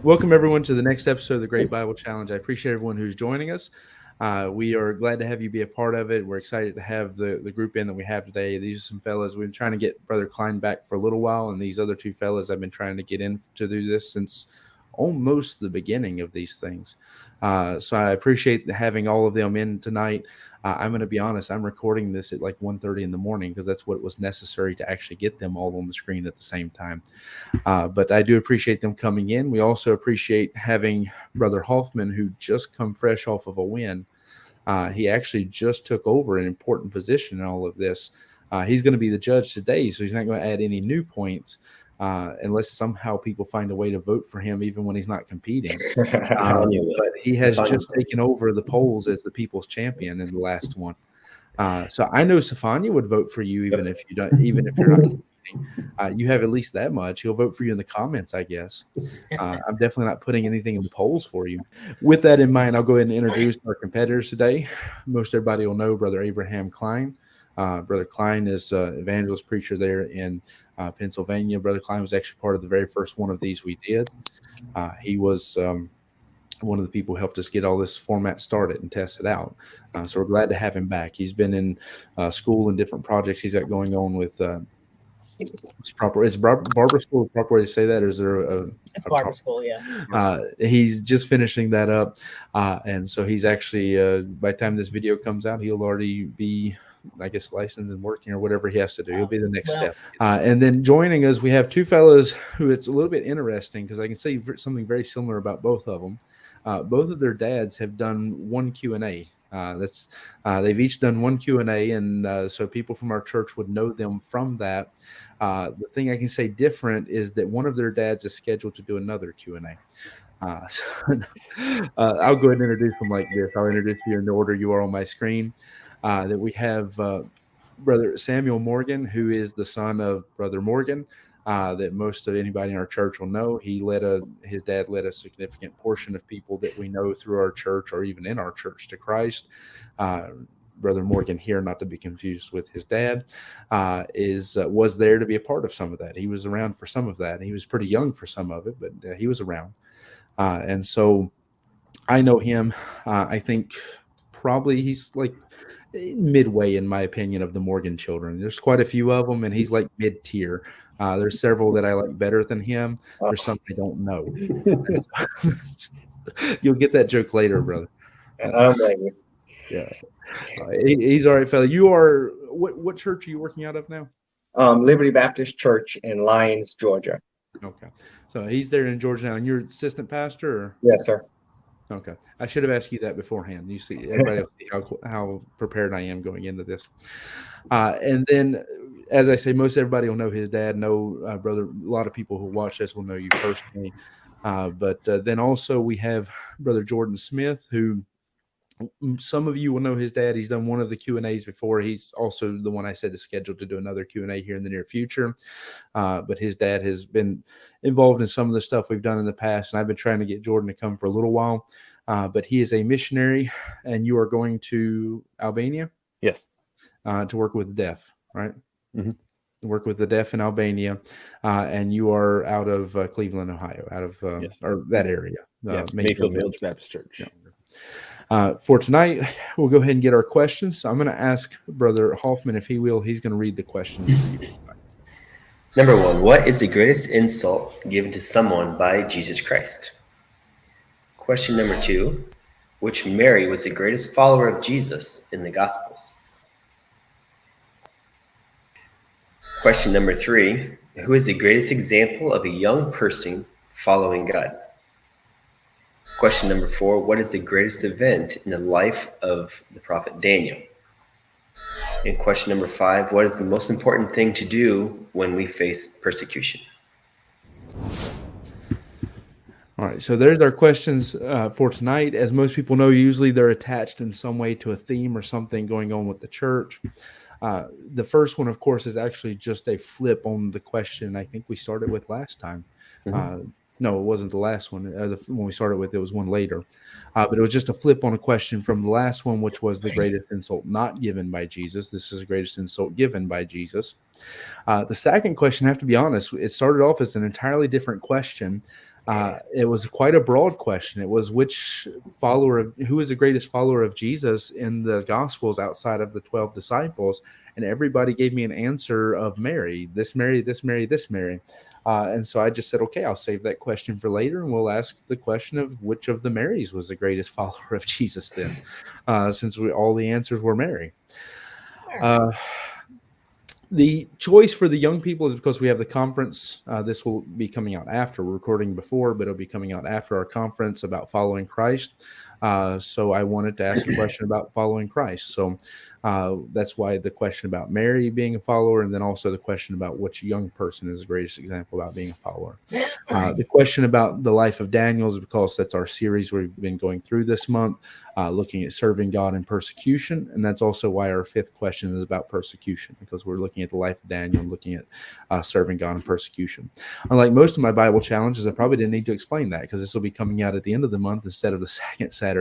Welcome, everyone, to the next episode of the Great Bible Challenge. I appreciate everyone who's joining us. We are glad to have you be a part of it. We're excited to have the group in that we have today. These are some fellas. We've been trying to get Brother Kline back for a little while, and these other two fellas I've been trying to get in to do this since almost the beginning of these things. So I appreciate having all of them in tonight. I'm going to be honest, I'm recording this at like 1:30 in the morning because that's what was necessary to actually get them all on the screen at the same time. But I do appreciate them coming in. We also appreciate having Brother Hoffman, who just come fresh off of a win. He actually just took over an important position in all of this. He's going to be the judge today, so he's not going to add any new points unless somehow people find a way to vote for him, even when he's not competing. But he has just taken over the polls as the people's champion in the last one. So I know Safanya would vote for you, even if you're not competing. You have at least that much. He'll vote for you in the comments, I guess. I'm definitely not putting anything in the polls for you. With that in mind, I'll go ahead and introduce our competitors today. Most everybody will know Brother Abraham Kline. Brother Kline is an evangelist preacher there in Pennsylvania. Brother Kline was actually part of the very first one of these we did. He was one of the people who helped us get all this format started and test it out. So we're glad to have him back. He's been in school and different projects he's got going on with is barber school the proper way to say that, or is there it's barber school? Yeah. He's just finishing that up, and so he's actually by the time this video comes out, he'll already be, I guess, licensed and working or whatever he has to do. He'll be the next step. And then joining us, we have two fellows who it's a little bit interesting because I can say something very similar about both of them. Both of their dads have done one Q&A. They've each done one Q&A, and so people from our church would know them from that. The thing I can say different is that one of their dads is scheduled to do another Q&A. I'll go ahead and introduce them like this. I'll introduce you in the order you are on my screen. That we have Brother Samuel Morgan, who is the son of Brother Morgan. That most of anybody in our church will know. His dad led a significant portion of people that we know through our church or even in our church to Christ. Brother Morgan here, not to be confused with his dad, was there to be a part of some of that. He was around for some of that. He was pretty young for some of it, but he was around. And so I know him. I think probably he's like midway, in my opinion, of the Morgan children. There's quite a few of them, and he's like mid-tier. There's several that I like better than him. There's some I don't know. You'll get that joke later, brother. Yeah, he's all right, fella. You are what church are you working out of now? Liberty Baptist Church in Lyons, Georgia. Okay, so he's there in Georgia now, and you're assistant pastor, or? Yes, sir. Okay, I should have asked you that beforehand. You see, everybody else see how prepared I am going into this. And then, as I say, most everybody will know his dad. Know brother. A lot of people who watch this will know you personally. But then also we have Brother Jordan Smith, who some of you will know his dad. He's done one of the Q&As before. He's also the one I said is scheduled to do another Q&A here in the near future. But his dad has been involved in some of the stuff we've done in the past, and I've been trying to get Jordan to come for a little while. But he is a missionary, and you are going to Albania? Yes. To work with the deaf, right? Mm-hmm. Work with the deaf in Albania, and you are out of Cleveland, Ohio, out of yes, or that area. Mayfield Village Baptist Church. Yeah. For tonight, we'll go ahead and get our questions. So I'm going to ask Brother Hoffman if he will. He's going to read the questions for you. Number 1, what is the greatest insult given to someone by Jesus Christ? Question number 2, which Mary was the greatest follower of Jesus in the Gospels? Question number 3, who is the greatest example of a young person following God? Question number 4, what is the greatest event in the life of the prophet Daniel? And question number 5, what is the most important thing to do when we face persecution? All right, so there's our questions for tonight. As most people know, usually they're attached in some way to a theme or something going on with the church. The first one, of course, is actually just a flip on the question I think we started with last time. Mm-hmm. No, it wasn't the last one. When we started with, it was one later. But it was just a flip on a question from the last one, which was the greatest insult not given by Jesus. This is the greatest insult given by Jesus. The second question, I have to be honest, it started off as an entirely different question. It was quite a broad question. It was who is the greatest follower of Jesus in the Gospels outside of the 12 disciples? And everybody gave me an answer of Mary, this Mary, this Mary, this Mary. And so I just said, okay, I'll save that question for later, and we'll ask the question of which of the Marys was the greatest follower of Jesus then, since all the answers were Mary. The choice for the young people is because we have the conference. This will be coming out after. We're recording before, but it'll be coming out after our conference about following Christ. So I wanted to ask a question about following Christ. So that's why the question about Mary being a follower, and then also the question about which young person is the greatest example about being a follower. The question about the life of Daniel is because that's our series we've been going through this month, looking at serving God in persecution. And that's also why our fifth question is about persecution, because we're looking at the life of Daniel and looking at serving God in persecution. Unlike most of my Bible challenges, I probably didn't need to explain that, because this will be coming out at the end of the month instead of the second Saturday.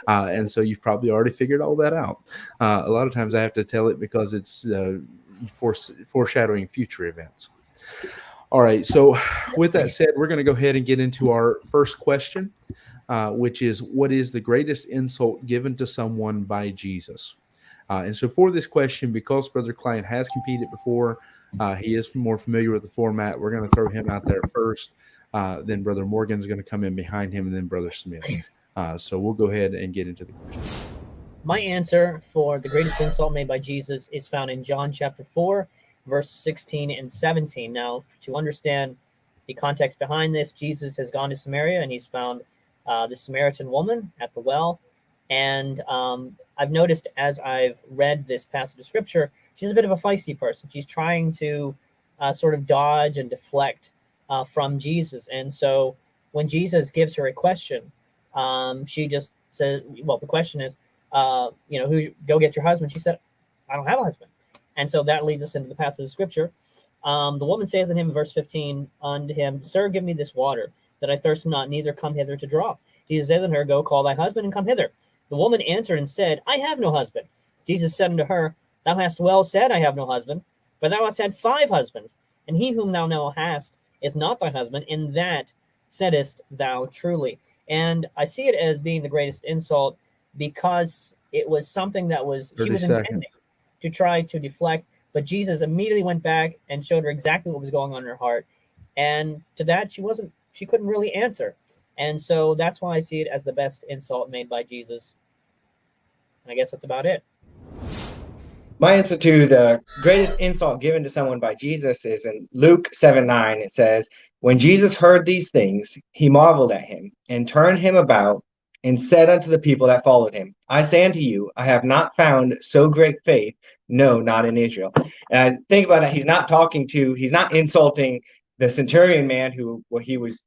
And so you've probably already figured all that out. A lot of times I have to tell it because it's foreshadowing future events. All right. So with that said, we're going to go ahead and get into our first question, which is, what is the greatest insult given to someone by Jesus? And so for this question, because Brother Kline has competed before, he is more familiar with the format. We're going to throw him out there first. Then Brother Morgan's going to come in behind him, and then Brother Smith. So we'll go ahead and get into the question. My answer for the greatest insult made by Jesus is found in John chapter 4, verse 16 and 17. Now, to understand the context behind this, Jesus has gone to Samaria, and he's found the Samaritan woman at the well. And I've noticed as I've read this passage of scripture, she's a bit of a feisty person. She's trying to sort of dodge and deflect from Jesus. And so when Jesus gives her a question, she just says, well, the question is, go get your husband. She said, I don't have a husband. And so that leads us into the passage of scripture. The woman saith unto him in verse 15 unto him, Sir, give me this water, that I thirst not, neither come hither to draw. Jesus saith unto her, Go call thy husband and come hither. The woman answered and said, I have no husband. Jesus said unto her, Thou hast well said, I have no husband, but thou hast had 5 husbands, and he whom thou now hast is not thy husband, in that saidest thou truly. And I see it as being the greatest insult, because it was something that she was intending to try to deflect, but Jesus immediately went back and showed her exactly what was going on in her heart. And to that, she couldn't really answer. And so that's why I see it as the best insult made by Jesus. And I guess that's about it. My answer to the greatest insult given to someone by Jesus is in Luke 7:9. It says, When Jesus heard these things, he marveled at him, and turned him about, and said unto the people that followed him, I say unto you, I have not found so great faith, no, not in Israel. And I think about it, he's not insulting the centurion man who he was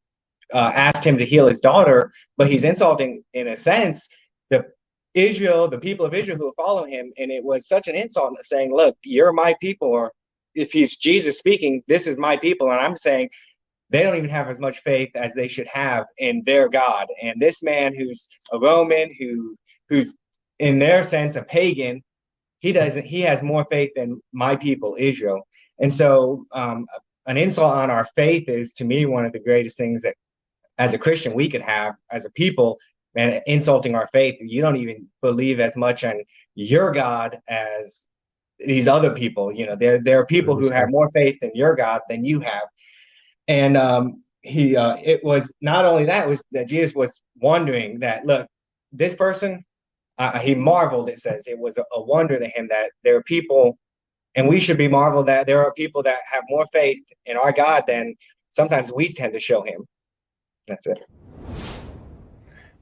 asked him to heal his daughter, but he's insulting, in a sense, the people of Israel who follow him. And it was such an insult, saying, look, you're my people, or if he's Jesus speaking, this is my people. And I'm saying, they don't even have as much faith as they should have in their God. And this man who's a Roman, who's in their sense a pagan, he has more faith than my people, Israel. And so an insult on our faith is, to me, one of the greatest things that as a Christian we could have as a people. And insulting our faith, you don't even believe as much on your God as these other people. There are people who have more faith in your God than you have. And it was not only that, it was that Jesus was wondering that, look, this person, he marveled, it says. It was a wonder to him that there are people, and we should be marveled that there are people that have more faith in our God than sometimes we tend to show him. That's it.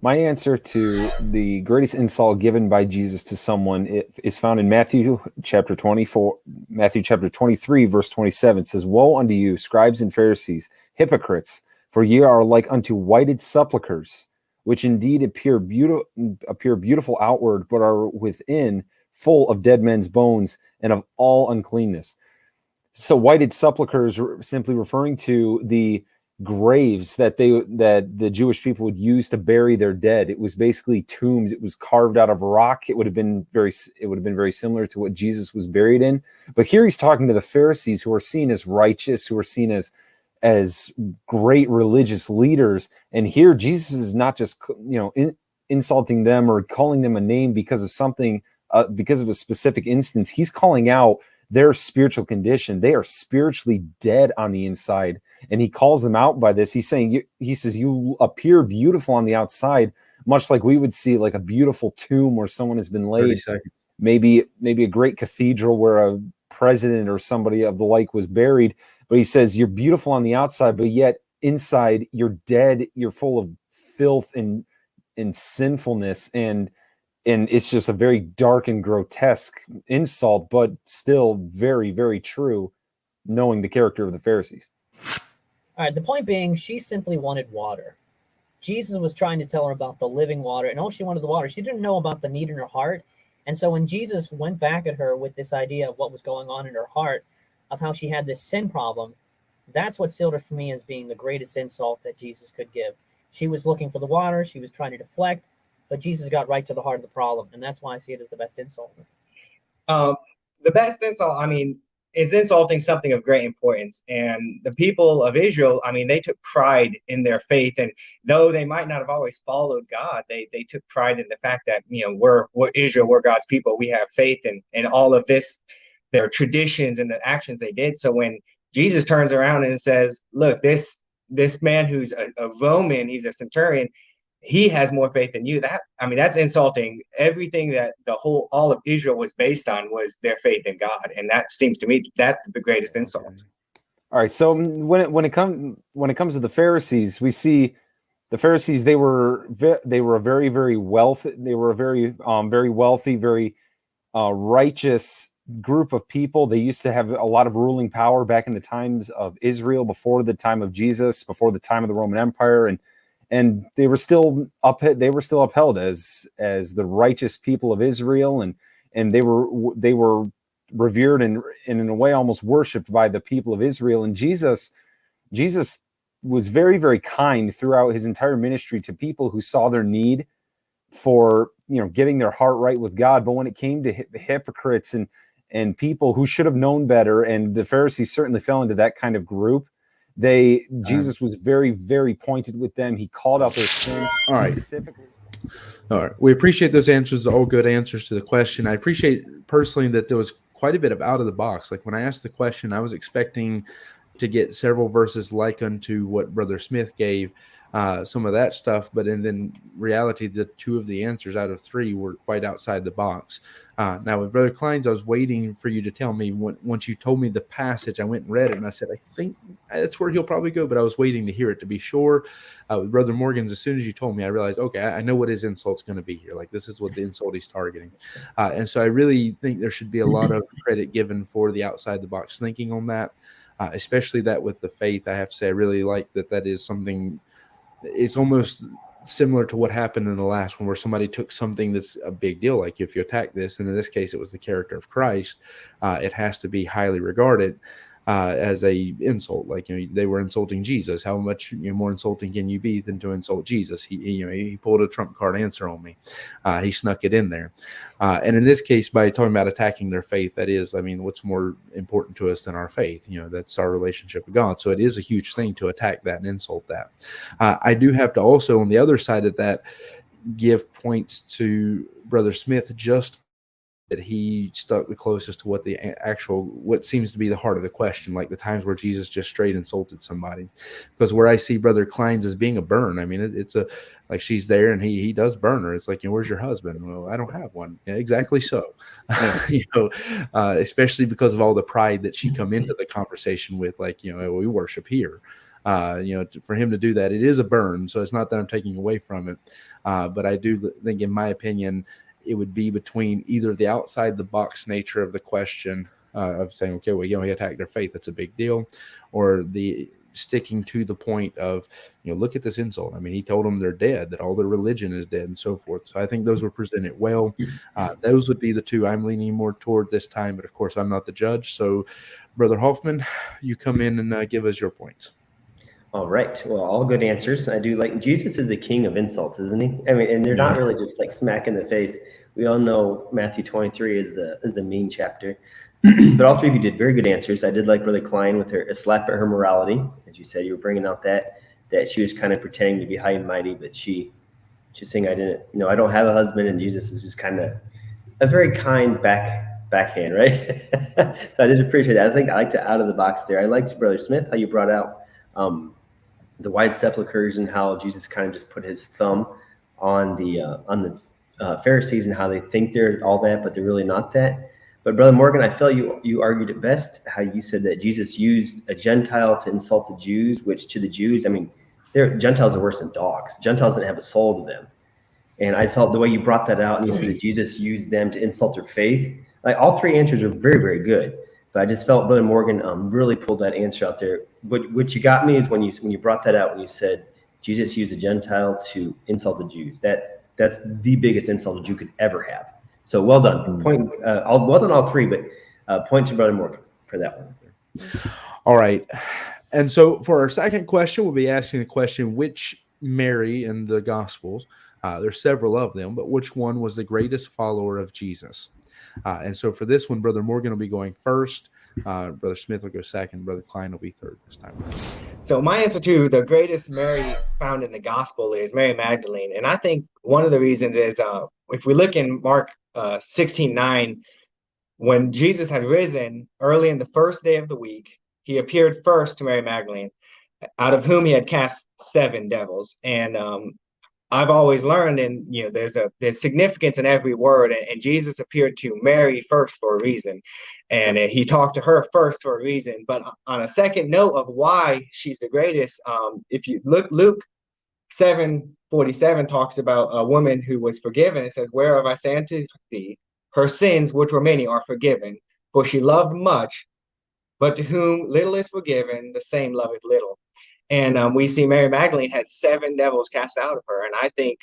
My answer to the greatest insult given by Jesus to someone is found in Matthew chapter 23, verse 27. It says, Woe unto you, scribes and Pharisees, hypocrites, for ye are like unto whited sepulchres, which indeed appear beautiful outward, but are within full of dead men's bones and of all uncleanness. So whited sepulchres are simply referring to the graves that the Jewish people would use to bury their dead. It was basically tombs. It was carved out of rock. It would have been very similar to what Jesus was buried in. But here he's talking to the Pharisees, who are seen as righteous, who are seen as as great religious leaders. And here Jesus is not just, insulting them or calling them a name because of something, because of a specific instance. He's calling out their spiritual condition. They are spiritually dead on the inside. And he calls them out by this. He's saying, he says, you appear beautiful on the outside, much like we would see like a beautiful tomb where someone has been laid, maybe a great cathedral where a president or somebody of the like was buried. But he says, you're beautiful on the outside, but yet inside you're dead. You're full of filth and sinfulness. And it's just a very dark and grotesque insult, but still very, very true, knowing the character of the Pharisees. All right, the point being, she simply wanted water. Jesus was trying to tell her about the living water, and all she wanted the water. She didn't know about the need in her heart. And so when Jesus went back at her with this idea of what was going on in her heart, of how she had this sin problem, that's what sealed her for me as being the greatest insult that Jesus could give. She was looking for the water. She was trying to deflect, but Jesus got right to the heart of the problem. And that's why I see it as the best insult. The best insult, I mean, is insulting something of great importance. And the people of Israel, I mean, they took pride in their faith. And though they might not have always followed God, they took pride in the fact that, we're Israel, we're God's people. We have faith in all of this, their traditions and the actions they did. So when Jesus turns around and says, look, this man who's a Roman, he's a centurion, he has more faith than you. That's insulting. Everything that all of Israel was based on was their faith in God, and that seems to me that's the greatest insult. All right. So when it comes to the Pharisees, we see the Pharisees. They were very, very wealthy. They were a very very wealthy, very righteous group of people. They used to have a lot of ruling power back in the times of Israel, before the time of Jesus, before the time of the Roman Empire, and they were still upheld as the righteous people of Israel, and they were revered and in a way almost worshipped by the people of Israel. And Jesus was very, very kind throughout his entire ministry to people who saw their need for getting their heart right with God. But when it came to hypocrites and people who should have known better, and the Pharisees certainly fell into that kind of group, Jesus was very, very pointed with them. He called out their sin specifically. All right. We appreciate those answers, all good answers to the question. I appreciate personally that there was quite a bit of out of the box. Like when I asked the question, I was expecting to get several verses like unto what Brother Smith gave, some of that stuff. But in reality, the two of the answers out of three were quite outside the box. Now with Brother Kline's, I was waiting for you to tell me once you told me the passage, I went and read it and I said, I think that's where he'll probably go, but I was waiting to hear it to be sure. With Brother Morgan's, as soon as you told me, I realized, okay, I know what his insult's going to be here. Like this is what the insult he's targeting. And so I really think there should be a lot of credit given for the outside the box thinking on that, especially that with the faith. I have to say, I really like that is something. It's almost similar to what happened in the last one, where somebody took something that's a big deal. Like if you attack this, and in this case, it was the character of Christ, it has to be highly regarded as a insult. Like, they were insulting Jesus. How much more insulting can you be than to insult Jesus? He pulled a trump card answer on me. He snuck it in there. And in this case, by talking about attacking their faith, that is, what's more important to us than our faith? That's our relationship with God. So it is a huge thing to attack that and insult that. I do have to also, on the other side of that, give points to Brother Smith, just that he stuck the closest to what seems to be the heart of the question, like the times where Jesus just straight insulted somebody. Because where I see Brother Kline's as being a burn, it's like she's there and he does burn her. It's like, where's your husband? Well, I don't have one. Yeah, exactly so. Especially because of all the pride that she come into the conversation with, like, we worship here. For him to do that, it is a burn. So it's not that I'm taking away from it. But I do think, in my opinion, it would be between either the outside the box nature of the question of saying, okay, well, he attacked their faith, that's a big deal, or the sticking to the point of, look at this insult. He told them they're dead, that all their religion is dead, and so forth. So I think those were presented well. Those would be the two I'm leaning more toward this time, but of course I'm not the judge. So Brother Hoffman, you come in and give us your points. All right. Well, all good answers. I do like Jesus is the king of insults, isn't he? And they're not really just like smack in the face. We all know Matthew 23 is the main chapter. But all three of you did very good answers. I did like Brother Kline with a slap at her morality. As you said, you were bringing out that she was kind of pretending to be high and mighty, but she's saying, I don't have a husband, and Jesus is just kind of a very kind backhand, right? So I did appreciate that. I think I liked it out of the box there. I liked, Brother Smith, how you brought out the wide sepulchres and how Jesus kind of just put his thumb on the Pharisees and how they think they're all that, but they're really not that. But Brother Morgan, I felt you argued it best, how you said that Jesus used a Gentile to insult the Jews, which to the Jews, I mean, Gentiles are worse than dogs. Gentiles didn't have a soul to them. And I felt the way you brought that out and you said that Jesus used them to insult their faith. Like all three answers are very, very good. But I just felt Brother Morgan really pulled that answer out there. But what you got me is when you brought that out, when you said Jesus used a Gentile to insult the Jews. That's the biggest insult a Jew could ever have. So well done. Well done all three, but point to Brother Morgan for that one. All right. And so for our second question, we'll be asking the question, which Mary in the Gospels, there's several of them, but which one was the greatest follower of Jesus? And so for this one, Brother Morgan will be going first. Brother Smith will go second. Brother Kline will be third this time. So my answer to the greatest Mary found in the gospel is Mary Magdalene. And I think one of the reasons is if we look in Mark 16:9, when Jesus had risen early in the first day of the week, he appeared first to Mary Magdalene, out of whom he had cast 7 devils. And I've always learned, and there's significance in every word, and Jesus appeared to Mary first for a reason, and he talked to her first for a reason. But on a second note of why she's the greatest, if you look, Luke 7:47 talks about a woman who was forgiven. It says, "Whereof I say unto thee, her sins, which were many, are forgiven. For she loved much, but to whom little is forgiven, the same loveth little." And we see Mary Magdalene had 7 devils cast out of her. And I think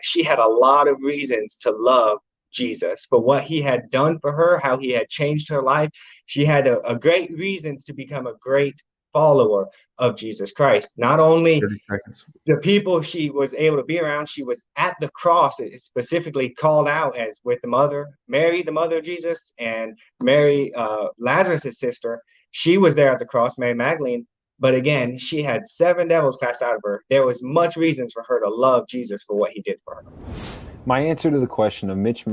she had a lot of reasons to love Jesus for what he had done for her, how he had changed her life. She had a great reasons to become a great follower of Jesus Christ. Not only the people she was able to be around, she was at the cross, specifically called out as with the mother, Mary, the mother of Jesus, and Mary, Lazarus' sister. She was there at the cross, Mary Magdalene. But again, she had 7 devils cast out of her. There was much reasons for her to love Jesus for what he did for her. My answer to the question of which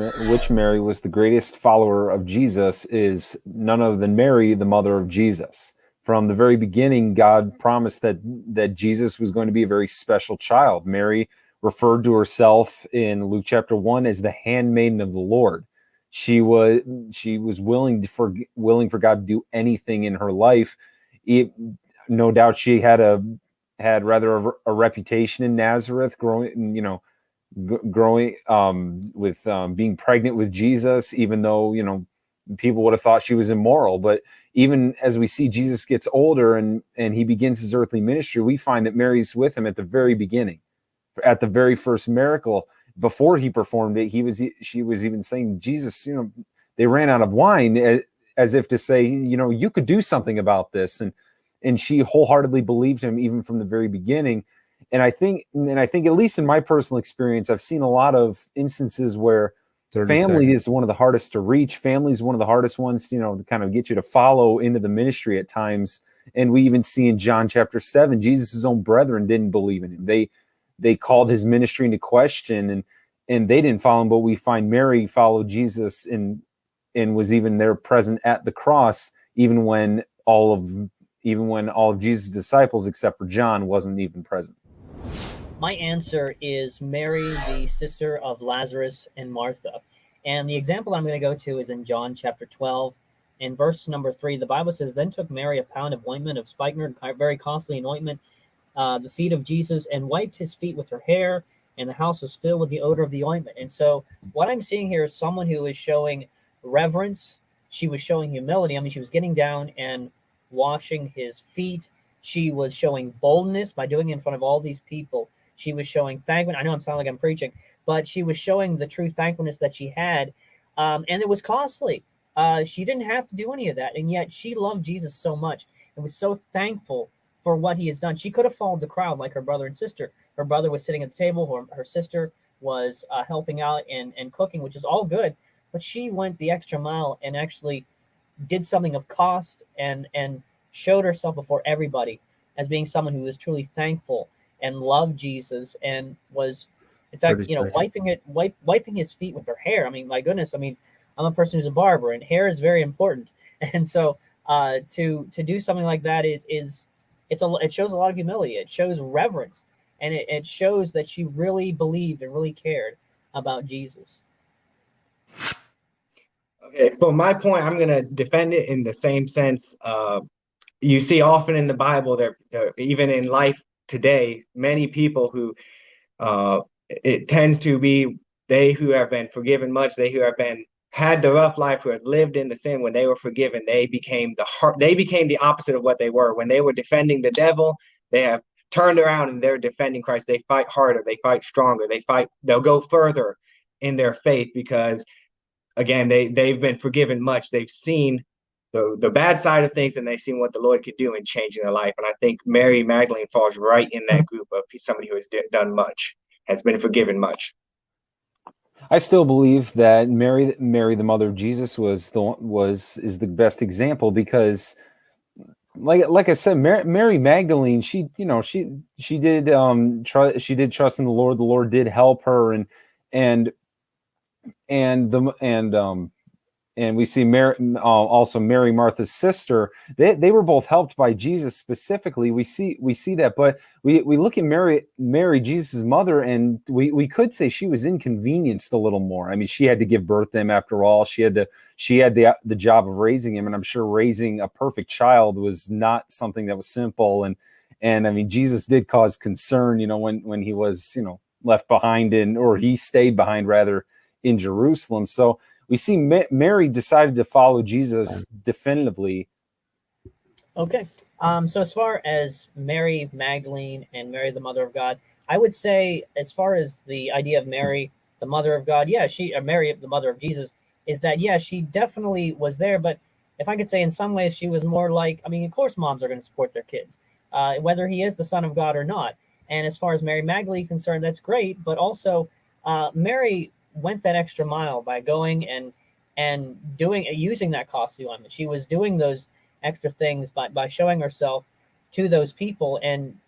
Mary was the greatest follower of Jesus is none other than Mary, the mother of Jesus. From the very beginning, God promised that Jesus was going to be a very special child. Mary referred to herself in Luke chapter 1 as the handmaiden of the Lord. She was willing for God to do anything in her life. No doubt she had rather a reputation in Nazareth, growing with being pregnant with Jesus, even though people would have thought she was immoral. But even as we see Jesus gets older and he begins his earthly ministry, we find that Mary's with him at the very beginning, at the very first miracle. Before he performed it, she was even saying, Jesus, they ran out of wine, as if to say, you could do something about this. And she wholeheartedly believed him even from the very beginning. And I think, at least in my personal experience, I've seen a lot of instances where family is one of the hardest to reach. Family is one of the hardest ones, to kind of get you to follow into the ministry at times. And we even see in John chapter 7, Jesus' own brethren didn't believe in him. They called his ministry into question, and they didn't follow him. But we find Mary followed Jesus and was even there present at the cross, even when all of Jesus' disciples, except for John, wasn't even present. My answer is Mary, the sister of Lazarus and Martha. And the example I'm going to go to is in John chapter 12. In verse number 3, the Bible says, "Then took Mary a pound of ointment of spikenard, very costly ointment, the feet of Jesus, and wiped his feet with her hair, and the house was filled with the odor of the ointment." And so what I'm seeing here is someone who is showing reverence. She was showing humility. I mean, she was getting down and washing his feet. She was showing boldness by doing it in front of all these people. She was showing thankfulness. I know I'm sounding like I'm preaching, but she was showing the true thankfulness that she had, and it was costly. She didn't have to do any of that, and yet she loved Jesus so much and was so thankful for what he has done. She could have followed the crowd like her brother and sister. Her brother was sitting at the table. Her sister was helping out and cooking, which is all good. But she went the extra mile and actually did something of cost and showed herself before everybody as being someone who was truly thankful and loved Jesus and was, in fact, wiping his feet with her hair. I mean, my goodness. I mean, I'm a person who's a barber, and hair is very important. And so to do something like that it shows a lot of humility. It shows reverence, and it shows that she really believed and really cared about Jesus. Okay, for my point, I'm going to defend it in the same sense. You see often in the Bible, there even in life today, many people who it tends to be they who have been forgiven much, they who have been had the rough life, who had lived in the sin. When they were forgiven, they became the opposite of what they were. When they were defending the devil, they have turned around and they're defending Christ. They fight harder, they fight stronger, they'll go further in their faith because, again, they've been forgiven much. They've seen the bad side of things, and they've seen what the Lord could do in changing their life. And I think Mary Magdalene falls right in that group of somebody who has done much, has been forgiven much. I still believe that Mary, the mother of Jesus, is the best example because, like I said, Mary Magdalene, she did trust in the Lord. The Lord did help her, and we see Mary, also Mary, Martha's sister. They were both helped by Jesus specifically. We see that, but we look at Mary, Jesus' mother, and we could say she was inconvenienced a little more. I mean, she had to give birth to him after all. She had the job of raising him, and I'm sure raising a perfect child was not something that was simple. And I mean, Jesus did cause concern, when he was left behind or he stayed behind rather in Jerusalem. So we see Mary decided to follow Jesus definitively. Okay. So as far as Mary Magdalene and Mary, the mother of God, I would say, as far as the idea of Mary, the mother of God, Mary, the mother of Jesus, is that, she definitely was there. But if I could say, in some ways, she was more like, I mean, of course, moms are going to support their kids, whether he is the Son of God or not. And as far as Mary Magdalene is concerned, that's great. But also, Mary went that extra mile by going and using that costly ointment. She was doing those extra things by showing herself to those people and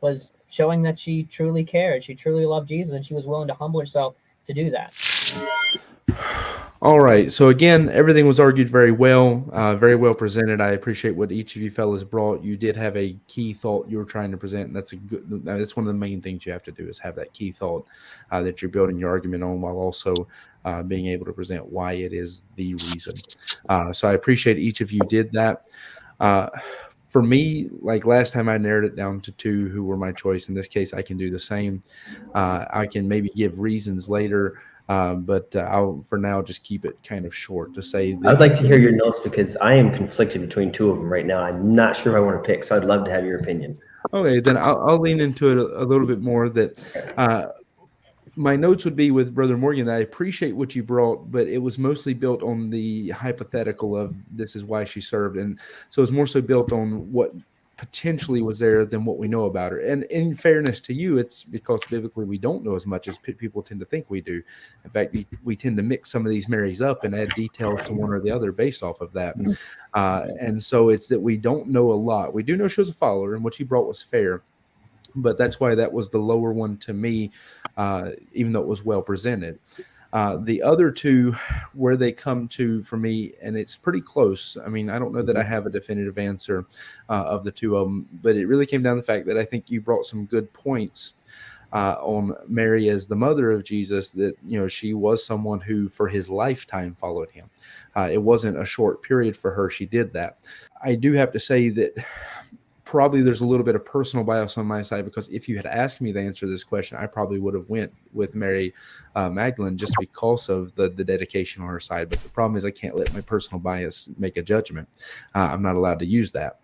was showing that she truly cared. She truly loved Jesus, and she was willing to humble herself to do that. All right. So again, everything was argued very well presented. I appreciate what each of you fellas brought. You did have a key thought you were trying to present, and that's one of the main things you have to do, is have that key thought that you're building your argument on, while also being able to present why it is the reason. So I appreciate each of you did that. For me, like last time, I narrowed it down to two who were my choice. In this case, I can do the same. I can maybe give reasons later. But I'll, for now, just keep it kind of short to say that I'd like to hear your notes, because I am conflicted between two of them right now. I'm not sure if I want to pick, so I'd love to have your opinion. Okay, then I'll lean into it a little bit more. That my notes would be with Brother Morgan, that I appreciate what you brought, but it was mostly built on the hypothetical of this is why she served. And so it's more so built on what potentially was there than what we know about her. And in fairness to you, it's because biblically we don't know as much as people tend to think we do. In fact, we tend to mix some of these Marys up and add details to one or the other based off of that. And so it's that we don't know a lot. We do know she was a follower, and what she brought was fair. But that's why that was the lower one to me, even though it was well presented. The other two, where they come to for me, and it's pretty close. I mean, I don't know that I have a definitive answer of the two of them, but it really came down to the fact that I think you brought some good points on Mary as the mother of Jesus, that, she was someone who for his lifetime followed him. It wasn't a short period for her. She did that. I do have to say that probably there's a little bit of personal bias on my side, because if you had asked me to answer this question, I probably would have went with Mary Magdalene, just because of the dedication on her side. But the problem is I can't let my personal bias make a judgment. I'm not allowed to use that.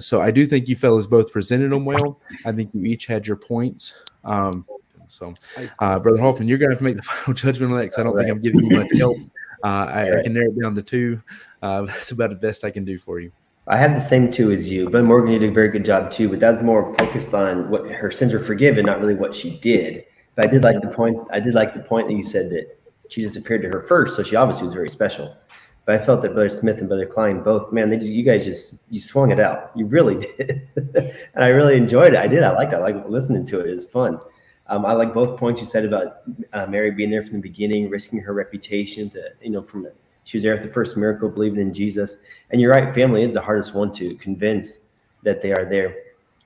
So I do think you fellas both presented them well. I think you each had your points. So Brother Hoffman, you're going to have to make the final judgment on that, because I don't think I'm giving you much help. I can narrow it down to two. That's about the best I can do for you. I have the same two as you. Ben Morgan, you did a very good job too, but that's more focused on what her sins were forgiven, not really what she did. But I did like the point. I did like the point that you said that Jesus appeared to her first, so she obviously was very special. But I felt that Brother Smith and Brother Kline both, man, you guys you swung it out. You really did, and I really enjoyed it. I did. I liked it. I like listening to it. It's fun. I like both points you said about Mary being there from the beginning, risking her reputation she was there at the first miracle, believing in Jesus. And you're right, family is the hardest one to convince that they are there.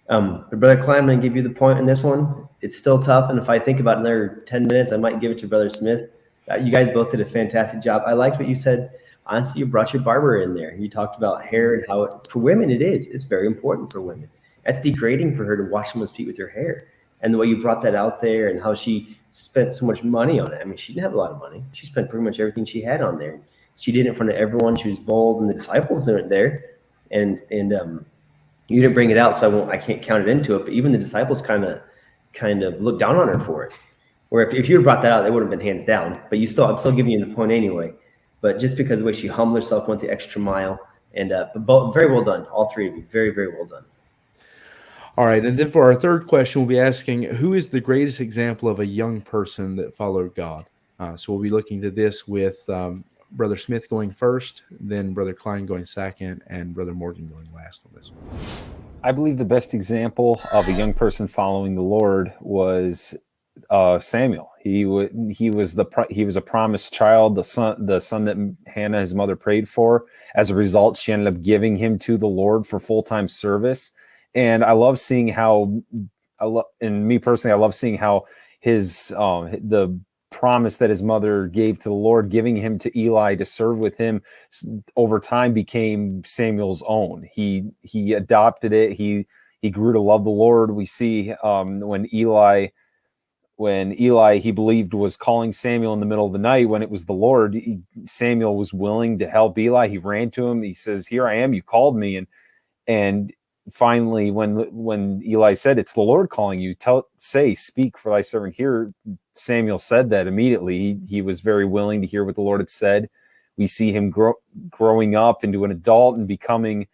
But Brother Klein, I'm going to give you the point on this one. It's still tough, and if I think about another 10 minutes, I might give it to Brother Smith. You guys both did a fantastic job. I liked what you said. Honestly, you brought your barber in there. You talked about hair and how for women it is. It's very important for women. That's degrading for her to wash someone's feet with her hair. And the way you brought that out there and how she spent so much money on it. I mean, she didn't have a lot of money. She spent pretty much everything she had on there. She did it in front of everyone. She was bold, and the disciples weren't there. And you didn't bring it out, so I can't count it into it. But even the disciples kind of looked down on her for it. Where if you had brought that out, they would have been hands down. But I'm still giving you the point anyway. But just because of the way she humbled herself, went the extra mile, and but very well done, all three of you, very, very well done. All right, and then for our third question, we'll be asking, who is the greatest example of a young person that followed God? So we'll be looking to this with Brother Smith going first, then Brother Kline going second, and Brother Morgan going last on this one. I believe the best example of a young person following the Lord was Samuel. He was a promised child, the son that Hannah, his mother, prayed for. As a result, she ended up giving him to the Lord for full-time service. And I love seeing how, and me personally, I love seeing how his the promise that his mother gave to the Lord, giving him to Eli to serve with him, over time became Samuel's own. He adopted it. He grew to love the Lord. We see when Eli he believed was calling Samuel in the middle of the night, when it was the Lord, Samuel was willing to help Eli. He ran to him. He says, "Here I am. You called me." And finally, when Eli said, "It's the Lord calling you, speak, for thy servant here," Samuel said that immediately. He was very willing to hear what the Lord had said. We see him growing up into an adult and becoming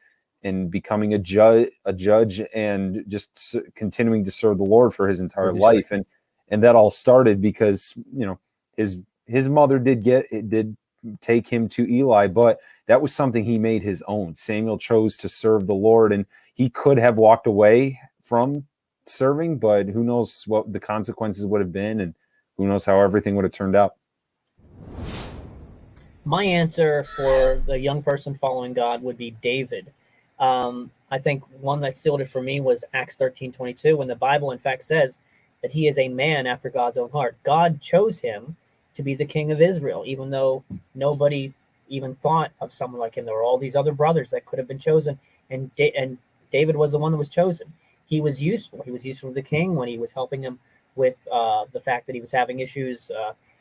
a judge, and just continuing to serve the Lord for his entire life. And that all started because his mother did take him to Eli, but that was something he made his own. Samuel chose to serve the Lord, and he could have walked away from serving, but who knows what the consequences would have been, and who knows how everything would have turned out. My answer for the young person following God would be David. I think one that sealed it for me was Acts 13:22, when the Bible in fact says that he is a man after God's own heart. God chose him to be the king of Israel, even though nobody even thought of someone like him. There were all these other brothers that could have been chosen, and David was the one that was chosen. He was useful. He was useful to the king when he was helping him with the fact that he was having issues.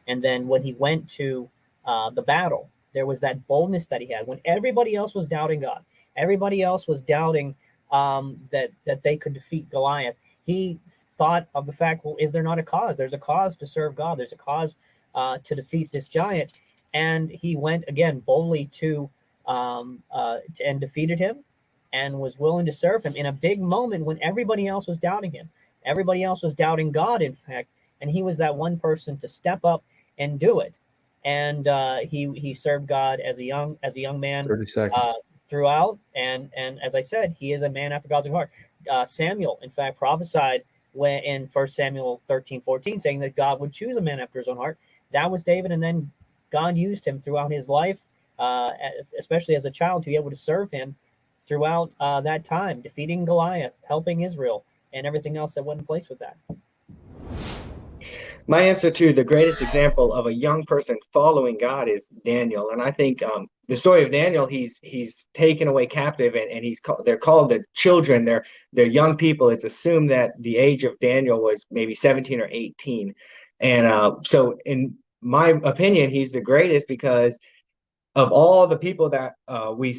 And then when he went to the battle, there was that boldness that he had when everybody else was doubting God. Everybody else was doubting that they could defeat Goliath. He thought of the fact, well, is there not a cause? There's a cause to serve God. There's a cause to defeat this giant. And he went again boldly and defeated him, and was willing to serve him in a big moment when everybody else was doubting him. Everybody else was doubting God, in fact, and he was that one person to step up and do it. And he served God as a young man 30 seconds. Throughout. And as I said, he is a man after God's own heart. Samuel, in fact, prophesied when in 1 Samuel 13:14, saying that God would choose a man after his own heart. That was David, and then God used him throughout his life, especially as a child, to be able to serve him throughout that time, defeating Goliath, helping Israel, and everything else that went in place with that. My answer to the greatest example of a young person following God is Daniel. And I think the story of Daniel, he's taken away captive, and they're called the children. They're young people. It's assumed that the age of Daniel was maybe 17 or 18. And so in my opinion, he's the greatest because of all the people that we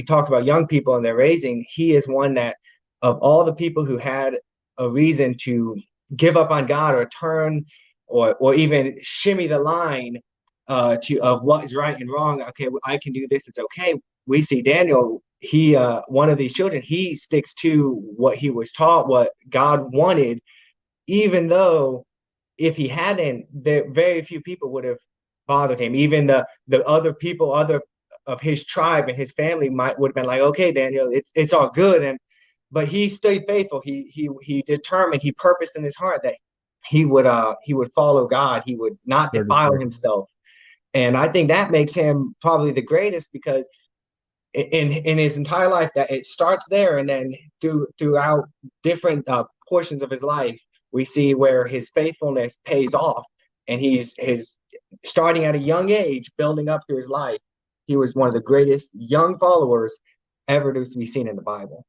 talk about young people and their raising, he is one that, of all the people who had a reason to give up on God or turn or even shimmy the line of what is right and wrong. Okay, I can do this. It's okay. We see Daniel, he one of these children, he sticks to what he was taught, what God wanted, even though if he hadn't, there very few people would have bothered him. Even the other people, other of his tribe and his family would have been like, okay, Daniel, it's all good. But he stayed faithful. He determined, he purposed in his heart that he would follow God. He would not defile himself. And I think that makes him probably the greatest, because in his entire life, that it starts there, and then throughout different portions of his life, we see where his faithfulness pays off, and he's starting at a young age, building up through his life. He was one of the greatest young followers ever to be seen in the Bible.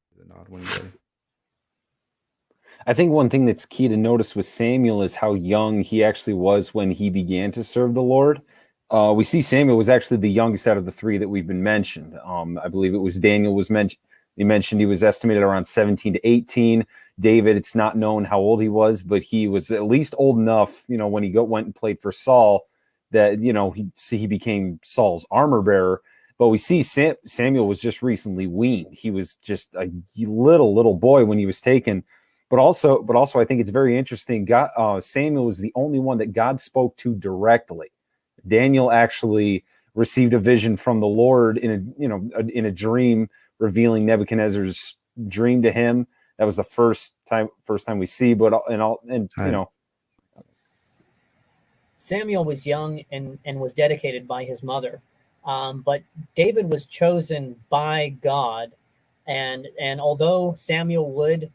I think one thing that's key to notice with Samuel is how young he actually was when he began to serve the Lord. We see Samuel was actually the youngest out of the three that we've been mentioned. I believe it was Daniel was mentioned. He mentioned he was estimated around 17 to 18. David, it's not known how old he was, but he was at least old enough, when he went and played for Saul, that, he became Saul's armor bearer. But we see Samuel was just recently weaned. He was just a little boy when he was taken. But also, I think it's very interesting. Samuel was the only one that God spoke to directly. Daniel actually received a vision from the Lord in a dream, revealing Nebuchadnezzar's dream to him. That was the first time we see. Samuel was young and was dedicated by his mother, but David was chosen by God, and although Samuel would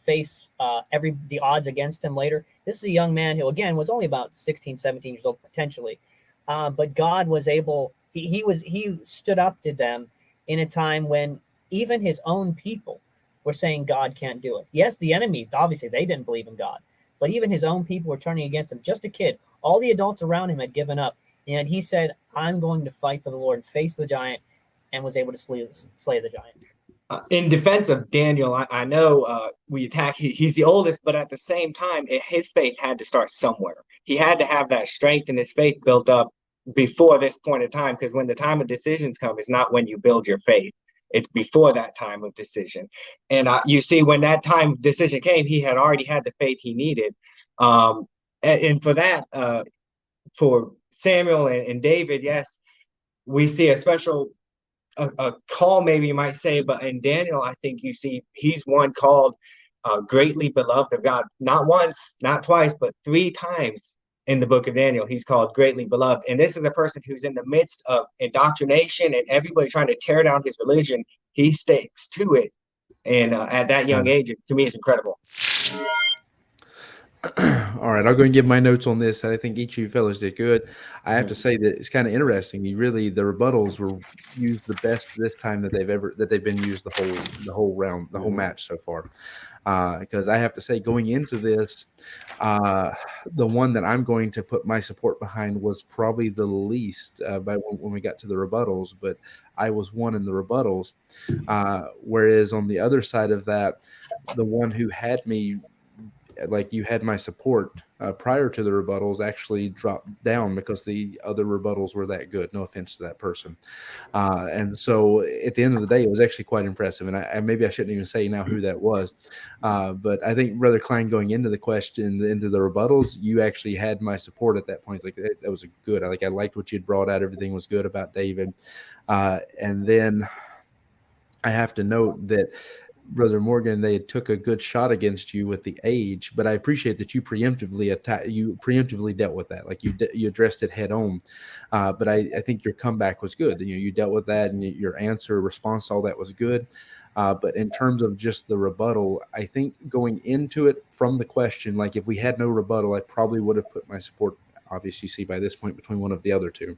face the odds against him later. This is a young man who, again, was only about 16, 17 years old potentially, but God was able. He stood up to them in a time when even his own people were saying God can't do it. Yes, the enemy, obviously, they didn't believe in God, but even his own people were turning against him. Just a kid. All the adults around him had given up, and he said, "I'm going to fight for the Lord," face the giant, and was able to slay the giant. In defense of Daniel, I know he's the oldest, but at the same time, his faith had to start somewhere. He had to have that strength and his faith built up before this point in time, because when the time of decisions come, it's not when you build your faith. It's before that time of decision. And you see, when that time of decision came, he had already had the faith he needed. And for that, for Samuel and David, yes, we see a special a call, maybe you might say, but in Daniel, I think you see he's one called greatly beloved of God. Not once, not twice, but 3 times in the book of Daniel, he's called greatly beloved. And this is a person who's in the midst of indoctrination and everybody trying to tear down his religion. He sticks to it. And at that young age, to me, it's incredible. All right, I'll go and give my notes on this. I think each of you fellows did good. I have to say that it's kind of interesting. The rebuttals were used the best this time that they've been used the whole round, the whole match so far. Because I have to say, going into this, the one that I'm going to put my support behind was probably the least by when we got to the rebuttals, but I was one in the rebuttals. Whereas on the other side of that, the one who had me, like you had my support prior to the rebuttals, actually dropped down because the other rebuttals were that good. No offense to that person. And so at the end of the day, it was actually quite impressive. And maybe I shouldn't even say now who that was. But I think Brother Kline, going into the question, into the rebuttals, you actually had my support at that point. It's like, that was good. I liked what you'd brought out. Everything was good about David. And then I have to note that Brother Morgan, they took a good shot against you with the age, but I appreciate that you preemptively dealt with that. Like you addressed it head on. But I think your comeback was good. You dealt with that, and your response to all that was good. But in terms of just the rebuttal, I think going into it from the question, like if we had no rebuttal, I probably would have put my support, obviously, see by this point, between one of the other two.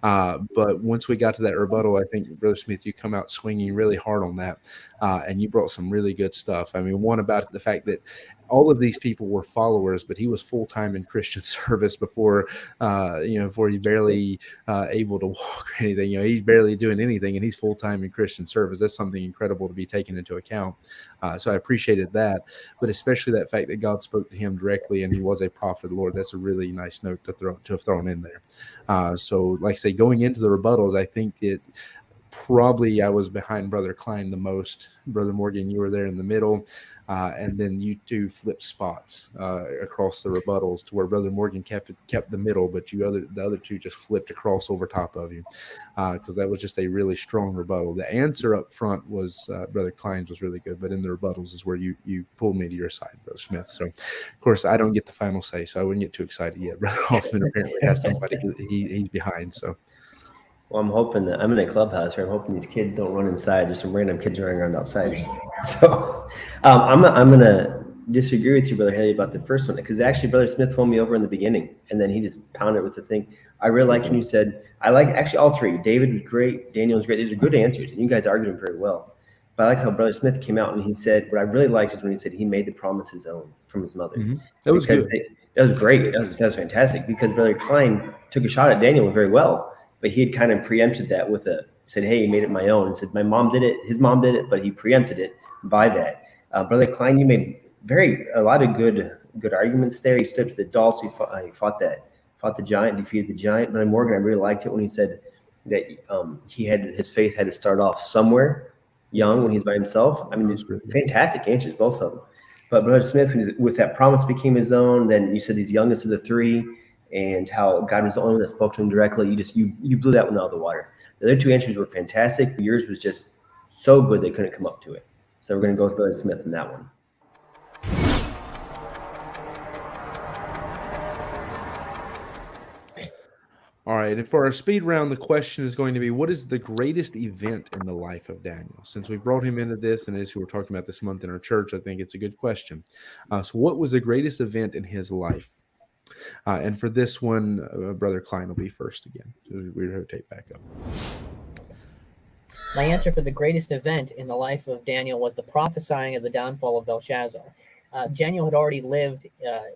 But once we got to that rebuttal, I think, Brother Smith, you come out swinging really hard on that, and you brought some really good stuff. I mean, one about the fact that all of these people were followers, but he was full-time in Christian service before he barely able to walk or anything. He's barely doing anything, and he's full-time in Christian service. That's something incredible to be taken into account. So I appreciated that, but especially that fact that God spoke to him directly, and he was a prophet of the Lord. That's a really nice note to have thrown in there. So, like I say, going into the rebuttals, I think probably I was behind Brother Kline the most. Brother Morgan, you were there in the middle. And then you two flipped spots across the rebuttals to where Brother Morgan kept the middle, but the other two just flipped across over top of you, because that was just a really strong rebuttal. The answer up front was Brother Kline's was really good, but in the rebuttals is where you pulled me to your side, Brother Smith. So, of course, I don't get the final say, so I wouldn't get too excited yet. Brother Hoffman apparently has somebody he's behind. So. Well, I'm hoping that I'm in a clubhouse here. I'm hoping these kids don't run inside. There's some random kids running around outside. So I'm going to disagree with you, Brother Haley, about the first one, because actually Brother Smith won me over in the beginning, and then he just pounded with the thing. I really liked when you said, I like actually all three. David was great. Daniel was great. These are good answers, and you guys argued them very well. But I like how Brother Smith came out and he said, what I really liked is when he said he made the promise his own from his mother. Mm-hmm. That was good. That was great. That was fantastic, because Brother Kline took a shot at Daniel very well. But he had kind of preempted that with said, hey, he made it my own. And said, my mom did it, his mom did it, but he preempted it by that. Brother Kline, you made a lot of good arguments there. He stood to the doll, so he fought the giant, defeated the giant. Brother Morgan, I really liked it when he said that his faith had to start off somewhere young when he's by himself. I mean, fantastic answers, both of them. But Brother Smith, with that promise became his own, then you said he's youngest of the three, and how God was the only one that spoke to him directly. You blew that one out of the water. The other two answers were fantastic, but yours was just so good they couldn't come up to it. So we're going to go with Brother Smith in that one. All right, and for our speed round, the question is going to be, what is the greatest event in the life of Daniel? Since we brought him into this, and as we were talking about this month in our church, I think it's a good question. So what was the greatest event in his life? And for this one, Brother Kline will be first again. So we rotate back up. My answer for the greatest event in the life of Daniel was the prophesying of the downfall of Belshazzar. Daniel had already lived,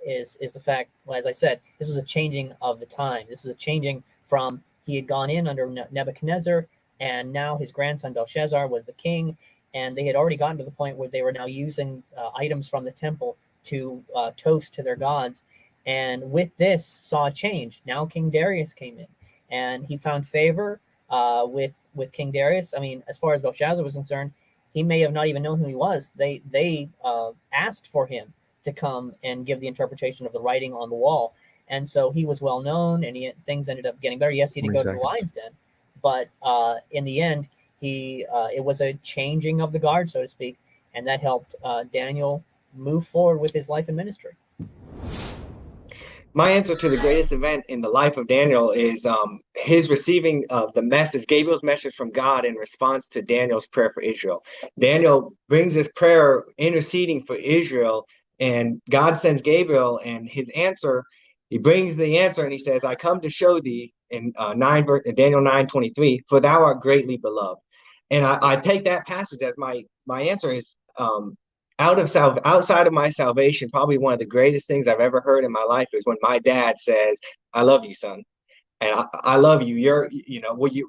is the fact, well, as I said, this was a changing of the time. This was a changing from he had gone in under Nebuchadnezzar, and now his grandson Belshazzar was the king, and they had already gotten to the point where they were now using items from the temple to toast to their gods. And with this saw a change. Now King Darius came in, and he found favor with King Darius. I mean, as far as Belshazzar was concerned, he may have not even known who he was. They asked for him to come and give the interpretation of the writing on the wall. And so he was well known, and things ended up getting better. Yes, he did go to the lion's den, but in the end, it was a changing of the guard, so to speak, and that helped Daniel move forward with his life and ministry. My answer to the greatest event in the life of Daniel is his receiving the message, Gabriel's message from God in response to Daniel's prayer for Israel. Daniel brings his prayer interceding for Israel, and God sends Gabriel, and his answer, he brings the answer, and he says, I come to show thee in Daniel 9:23, for thou art greatly beloved. And I take that passage as my answer is outside of my salvation, probably one of the greatest things I've ever heard in my life is when my dad says, I love you, son. And I love you.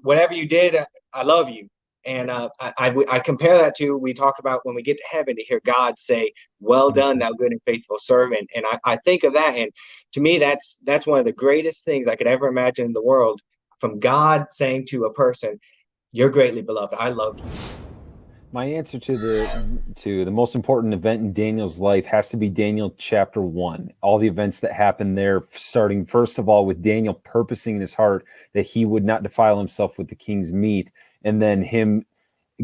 Whatever you did, I love you. And I compare that to, we talk about when we get to heaven to hear God say, well done, thou good and faithful servant. And I think of that. And to me, that's one of the greatest things I could ever imagine in the world, from God saying to a person, you're greatly beloved. I love you. My answer to the most important event in Daniel's life has to be Daniel chapter 1. All the events that happened there, starting first of all with Daniel purposing in his heart that he would not defile himself with the king's meat, and then him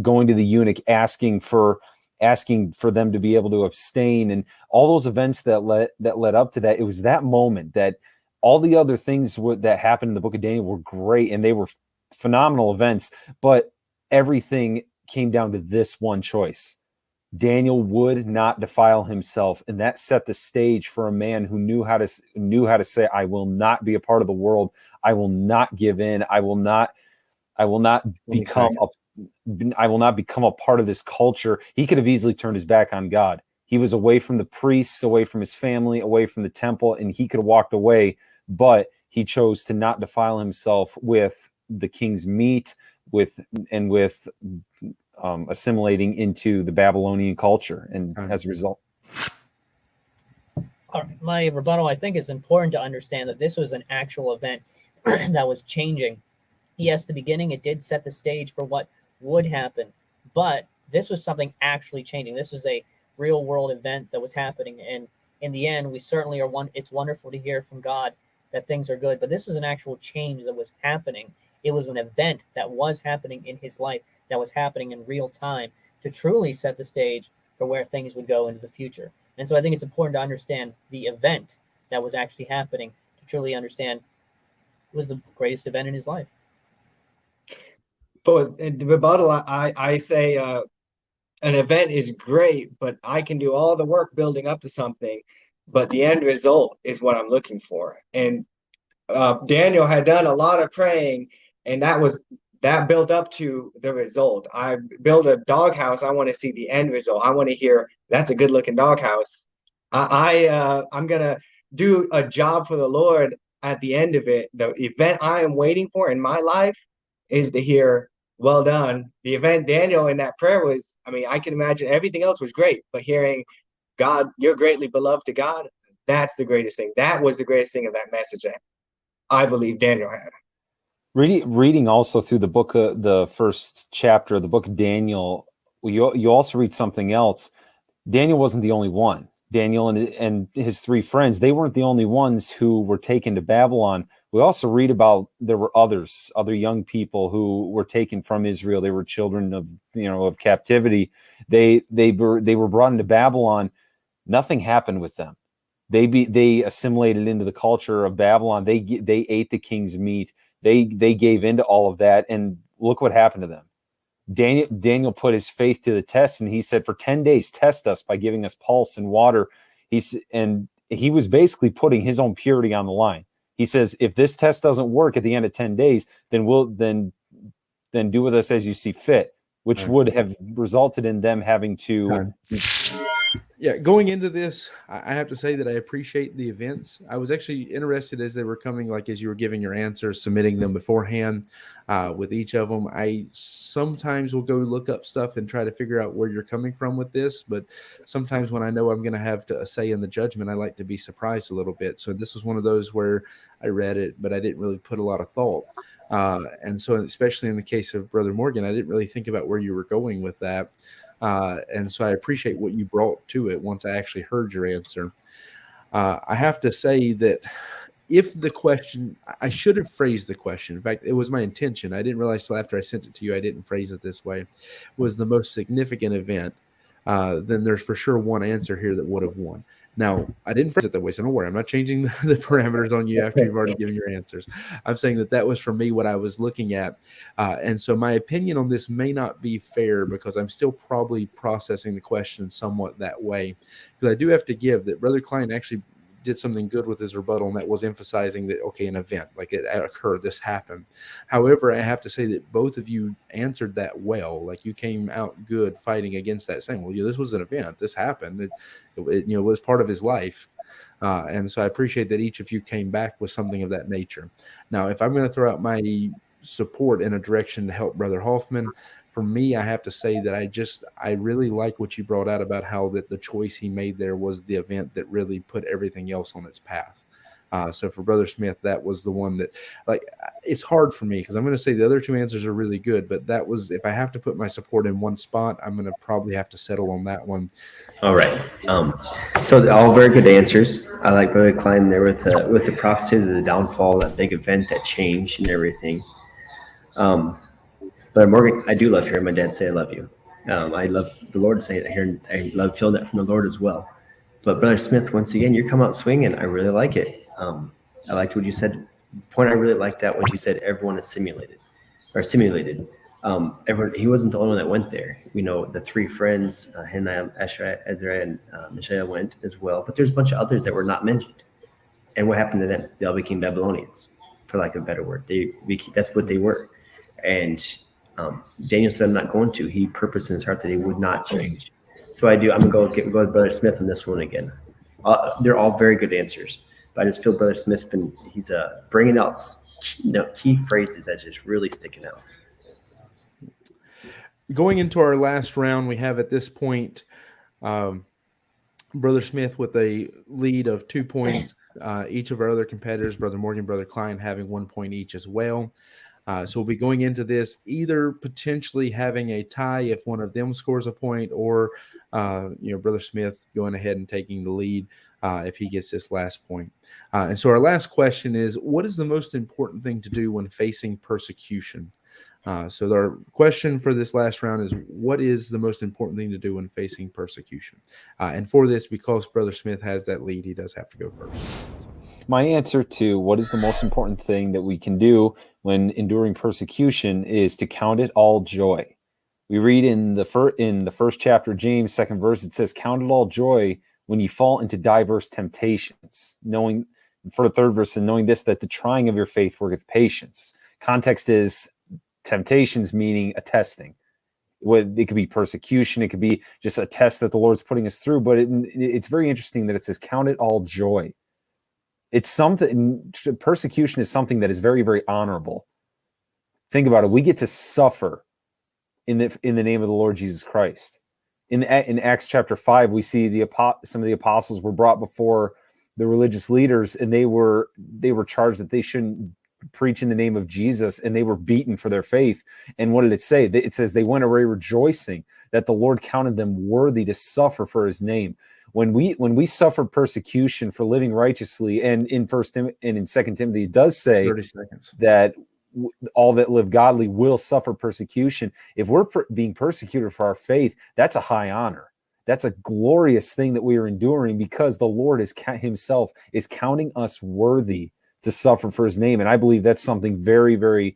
going to the eunuch asking for them to be able to abstain, and all those events that led up to that. It was that moment that all the other things that happened in the book of Daniel were great, and they were phenomenal events, but everything came down to this one choice. Daniel would not defile himself, and that set the stage for a man who knew how to say, I will not be a part of the world. I will not give in. I will not become a part of this culture. He could have easily turned his back on God. He was away from the priests, away from his family, away from the temple, and he could have walked away, but he chose to not defile himself with the king's meat, with assimilating into the Babylonian culture, and as a result. All right. My rebuttal, I think, is important to understand that this was an actual event that was changing yes, the beginning, it did set the stage for what would happen, but this was something actually changing. This was a real world event that was happening, and in the end, we certainly are one. It's wonderful to hear from God that things are good, but this was an actual change that was happening. It was an event that was happening in his life, that was happening in real time to truly set the stage for where things would go into the future. And so I think it's important to understand the event that was actually happening to truly understand it was the greatest event in his life. But in the rebuttal, I say an event is great, but I can do all the work building up to something, but the end result is what I'm looking for. And Daniel had done a lot of praying, and that built up to the result. I build a doghouse. I want to see the end result. I want to hear that's a good looking doghouse. I'm gonna do a job for the Lord at the end of it. The event I am waiting for in my life is to hear, well done. The event Daniel in that prayer was, I mean, I can imagine everything else was great, but hearing God, you're greatly beloved to God, that's the greatest thing. That was the greatest thing of that message that I believe Daniel had. Reading also through the book, the first chapter of the book of Daniel, you also read something else. Daniel wasn't the only one. Daniel and his three friends, they weren't the only ones who were taken to Babylon. We also read about there were other young people who were taken from Israel. They were children of captivity. They were brought into Babylon. Nothing happened with them. They assimilated into the culture of Babylon. They ate the king's meat. They gave into all of that, and look what happened to them. Daniel put his faith to the test, and he said, for 10 days, test us by giving us pulse and water. He was basically putting his own purity on the line. He says, if this test doesn't work at the end of 10 days, then then do with us as you see fit, which would have resulted in them having to. Yeah, going into this, I have to say that I appreciate the events. I was actually interested as they were coming, like as you were giving your answers, submitting them beforehand with each of them. I sometimes will go look up stuff and try to figure out where you're coming from with this, but sometimes when I know I'm going to have a say in the judgment, I like to be surprised a little bit. So this was one of those where I read it, but I didn't really put a lot of thought. And so especially in the case of Brother Morgan, I didn't really think about where you were going with that. And so I appreciate what you brought to it once I actually heard your answer. I have to say that if the question, I should have phrased the question. In fact, it was my intention. I didn't realize till after I sent it to you, I didn't phrase it this way, was the most significant event. Then there's for sure one answer here that would have won. Now, I didn't phrase it that way, so don't worry. I'm not changing the parameters on you after you've already given your answers. I'm saying that was for me what I was looking at. And so my opinion on this may not be fair because I'm still probably processing the question somewhat that way. Because I do have to give that Brother Kline actually did something good with his rebuttal, and that was emphasizing that, okay, an event, like it occurred, this happened. However, I have to say that both of you answered that well. Like you came out good fighting against that, saying, well, this was an event, this happened. It was part of his life. And so I appreciate that each of you came back with something of that nature. Now, if I'm going to throw out my support in a direction to help Brother Hoffman, for me, I have to say that I really like what you brought out about how that the choice he made there was the event that really put everything else on its path. So for Brother Smith, that was the one that, like, it's hard for me because I'm going to say the other two answers are really good, but that was, if I have to put my support in one spot, I'm going to probably have to settle on that one. All right. So all very good answers. I like Brother Kline there with the prophecy of the downfall, that big event, that change and everything. But Morgan, I do love hearing my dad say I love you. I love the Lord saying it. I love feeling that from the Lord as well. But Brother Smith, once again, you come out swinging. I really like it. I liked what you said. The point I really liked that was you said everyone is simulated. Everyone, he wasn't the only one that went there. We know the three friends, Hananiah, Ezra, and Mishael went as well. But there's a bunch of others that were not mentioned. And what happened to them? They all became Babylonians, for lack of a better word. That's what they were. And Daniel said, I'm not going to. He purposed in his heart that he would not change. So I'm going to go with Brother Smith on this one again. They're all very good answers. But I just feel Brother Smith's he's bringing out key phrases that's just really sticking out. Going into our last round, we have at this point Brother Smith with a lead of 2 points. Each of our other competitors, Brother Morgan, Brother Kline, having 1 point each as well. So we'll be going into this either potentially having a tie if one of them scores a point, or Brother Smith going ahead and taking the lead if he gets this last point. And so our last question is, what is the most important thing to do when facing persecution? So our question for this last round is, what is the most important thing to do when facing persecution? And for this, because Brother Smith has that lead, he does have to go first. My answer to what is the most important thing that we can do when enduring persecution is to count it all joy. We read in the first chapter of James, 2nd verse, it says, "Count it all joy when you fall into diverse temptations, knowing," for the 3rd verse, "and knowing this, that the trying of your faith worketh patience." Context is temptations, meaning a testing. It could be persecution, it could be just a test that the Lord's putting us through. But it's very interesting that it says, "Count it all joy." It's something, persecution is something that is very, very honorable. Think about it. We get to suffer in the name of the Lord Jesus Christ. In Acts chapter 5, we see some of the apostles were brought before the religious leaders, and they were charged that they shouldn't preach in the name of Jesus, and they were beaten for their faith. And what did it say? It says they went away rejoicing that the Lord counted them worthy to suffer for his name. When we suffer persecution for living righteously, and in 1 and in 2 Timothy, it does say 30 seconds. that all that live godly will suffer persecution. If we're being persecuted for our faith, that's a high honor. That's a glorious thing that we are enduring, because the Lord himself is counting us worthy to suffer for his name. And I believe that's something very, very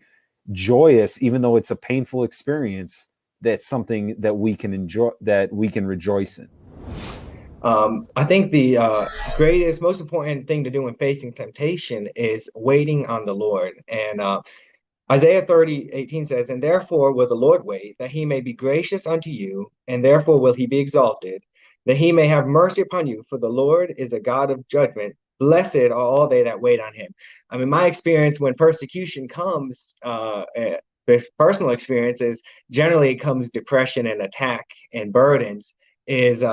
joyous, even though it's a painful experience. That's something that we can enjoy, that we can rejoice in. I think the greatest, most important thing to do when facing temptation is waiting on the Lord. And Isaiah 30:18 says, "And therefore will the Lord wait, that he may be gracious unto you, and therefore will he be exalted, that he may have mercy upon you. For the Lord is a God of judgment. Blessed are all they that wait on him." I mean, my experience when persecution comes, personal experience is generally it comes depression and attack and burdens, is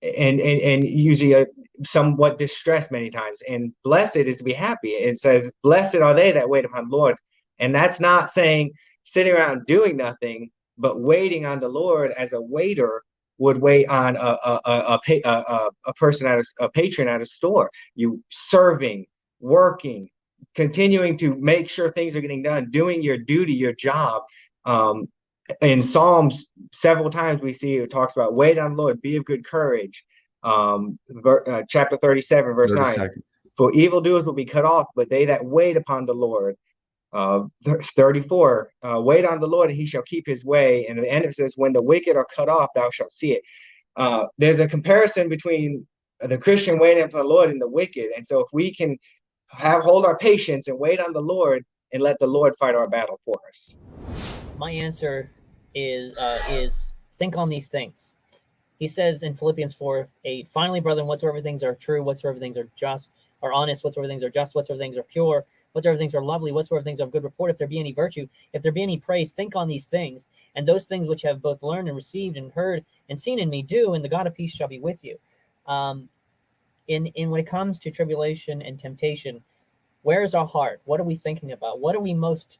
and usually somewhat distress many times. And blessed is to be happy. It says, "Blessed are they that wait upon the Lord." And that's not saying sitting around doing nothing, but waiting on the Lord as a waiter would wait on a person at a patron at a store. You serving, working, continuing to make sure things are getting done, doing your duty, your job. In Psalms, several times we see it talks about wait on the Lord, be of good courage. Chapter 37, verse 9. Seconds. "For evildoers will be cut off, but they that wait upon the Lord." 34, "Wait on the Lord, and he shall keep his way." And at the end it says, "When the wicked are cut off, thou shalt see it." There's a comparison between the Christian waiting upon the Lord and the wicked. And so if we can hold our patience and wait on the Lord and let the Lord fight our battle for us. My answer is think on these things. He says in Philippians 4:8, "Finally, brethren, whatsoever things are true, whatsoever things are just, are honest, whatsoever things are just, whatsoever things are pure, whatsoever things are lovely, whatsoever things are of good report, if there be any virtue, if there be any praise, think on these things. And those things which have both learned and received and heard and seen in me, do, and the God of peace shall be with you." In when it comes to tribulation and temptation, where is our heart? What are we thinking about? What are we most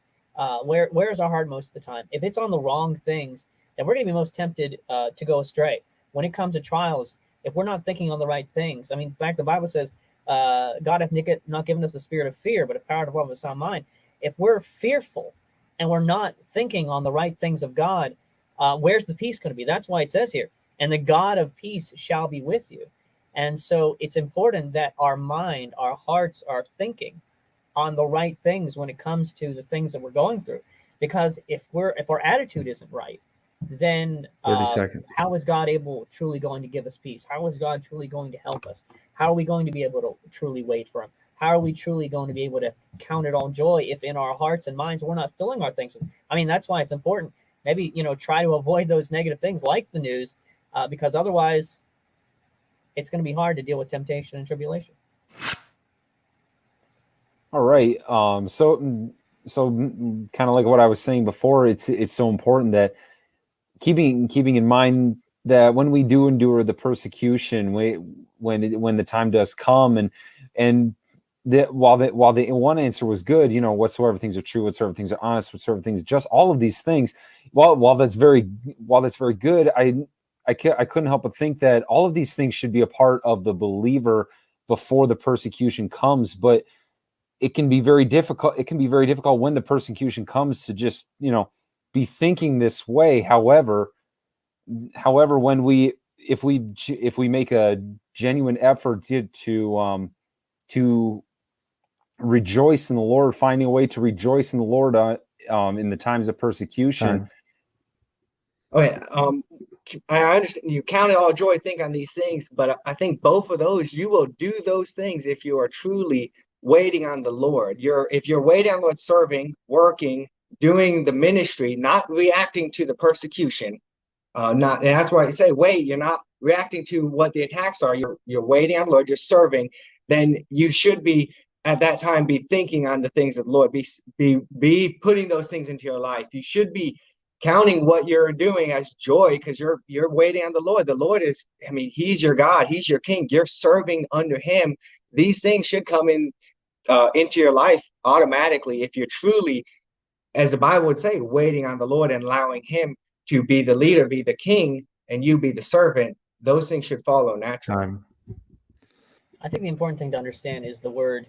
where is our heart most of the time? If it's on the wrong things, then we're going to be most tempted to go astray. When it comes to trials, if we're not thinking on the right things, I mean, in fact, the Bible says, God hath not given us the spirit of fear, but a power of love and a sound mind. If we're fearful and we're not thinking on the right things of God, where's the peace going to be? That's why it says here, "And the God of peace shall be with you." And so it's important that our mind, our hearts are thinking on the right things when it comes to the things that we're going through. Because if our attitude isn't right, then 30 seconds. how is God truly going to give us peace? How is God truly going to help us? How are we going to be able to truly wait for him? How are we truly going to be able to count it all joy if in our hearts and minds we're not filling our things with? I mean, that's why it's important. Maybe, try to avoid those negative things like the news, because otherwise it's going to be hard to deal with temptation and tribulation. All right. So kind of like what I was saying before, it's so important that keeping in mind that when we do endure the persecution, when the time does come, and while the one answer was good, whatsoever things are true, whatsoever things are honest, whatsoever things are just, all of these things, while that's very good, I couldn't help but think that all of these things should be a part of the believer before the persecution comes. But it can be very difficult. It can be very difficult when the persecution comes to just, be thinking this way. However, if we make a genuine effort to rejoice in the Lord, finding a way to rejoice in the Lord in the times of persecution. Okay, I understand you count it all joy, think on these things, but I think both of those, you will do those things if you are truly waiting on the Lord. If you're waiting on the Lord, serving, working, doing the ministry, not reacting to the persecution. And that's why I say wait. You're not reacting to what the attacks are. You're waiting on the Lord. You're serving. Then you should be at that time be thinking on the things of the Lord. Be putting those things into your life. You should be counting what you're doing as joy because you're waiting on the Lord. The Lord is, He's your God. He's your King. You're serving under Him. These things should come into your life automatically if you're truly, as the Bible would say, waiting on the Lord and allowing Him to be the leader, be the king, and you be the servant. Those things should follow naturally. I think the important thing to understand is the word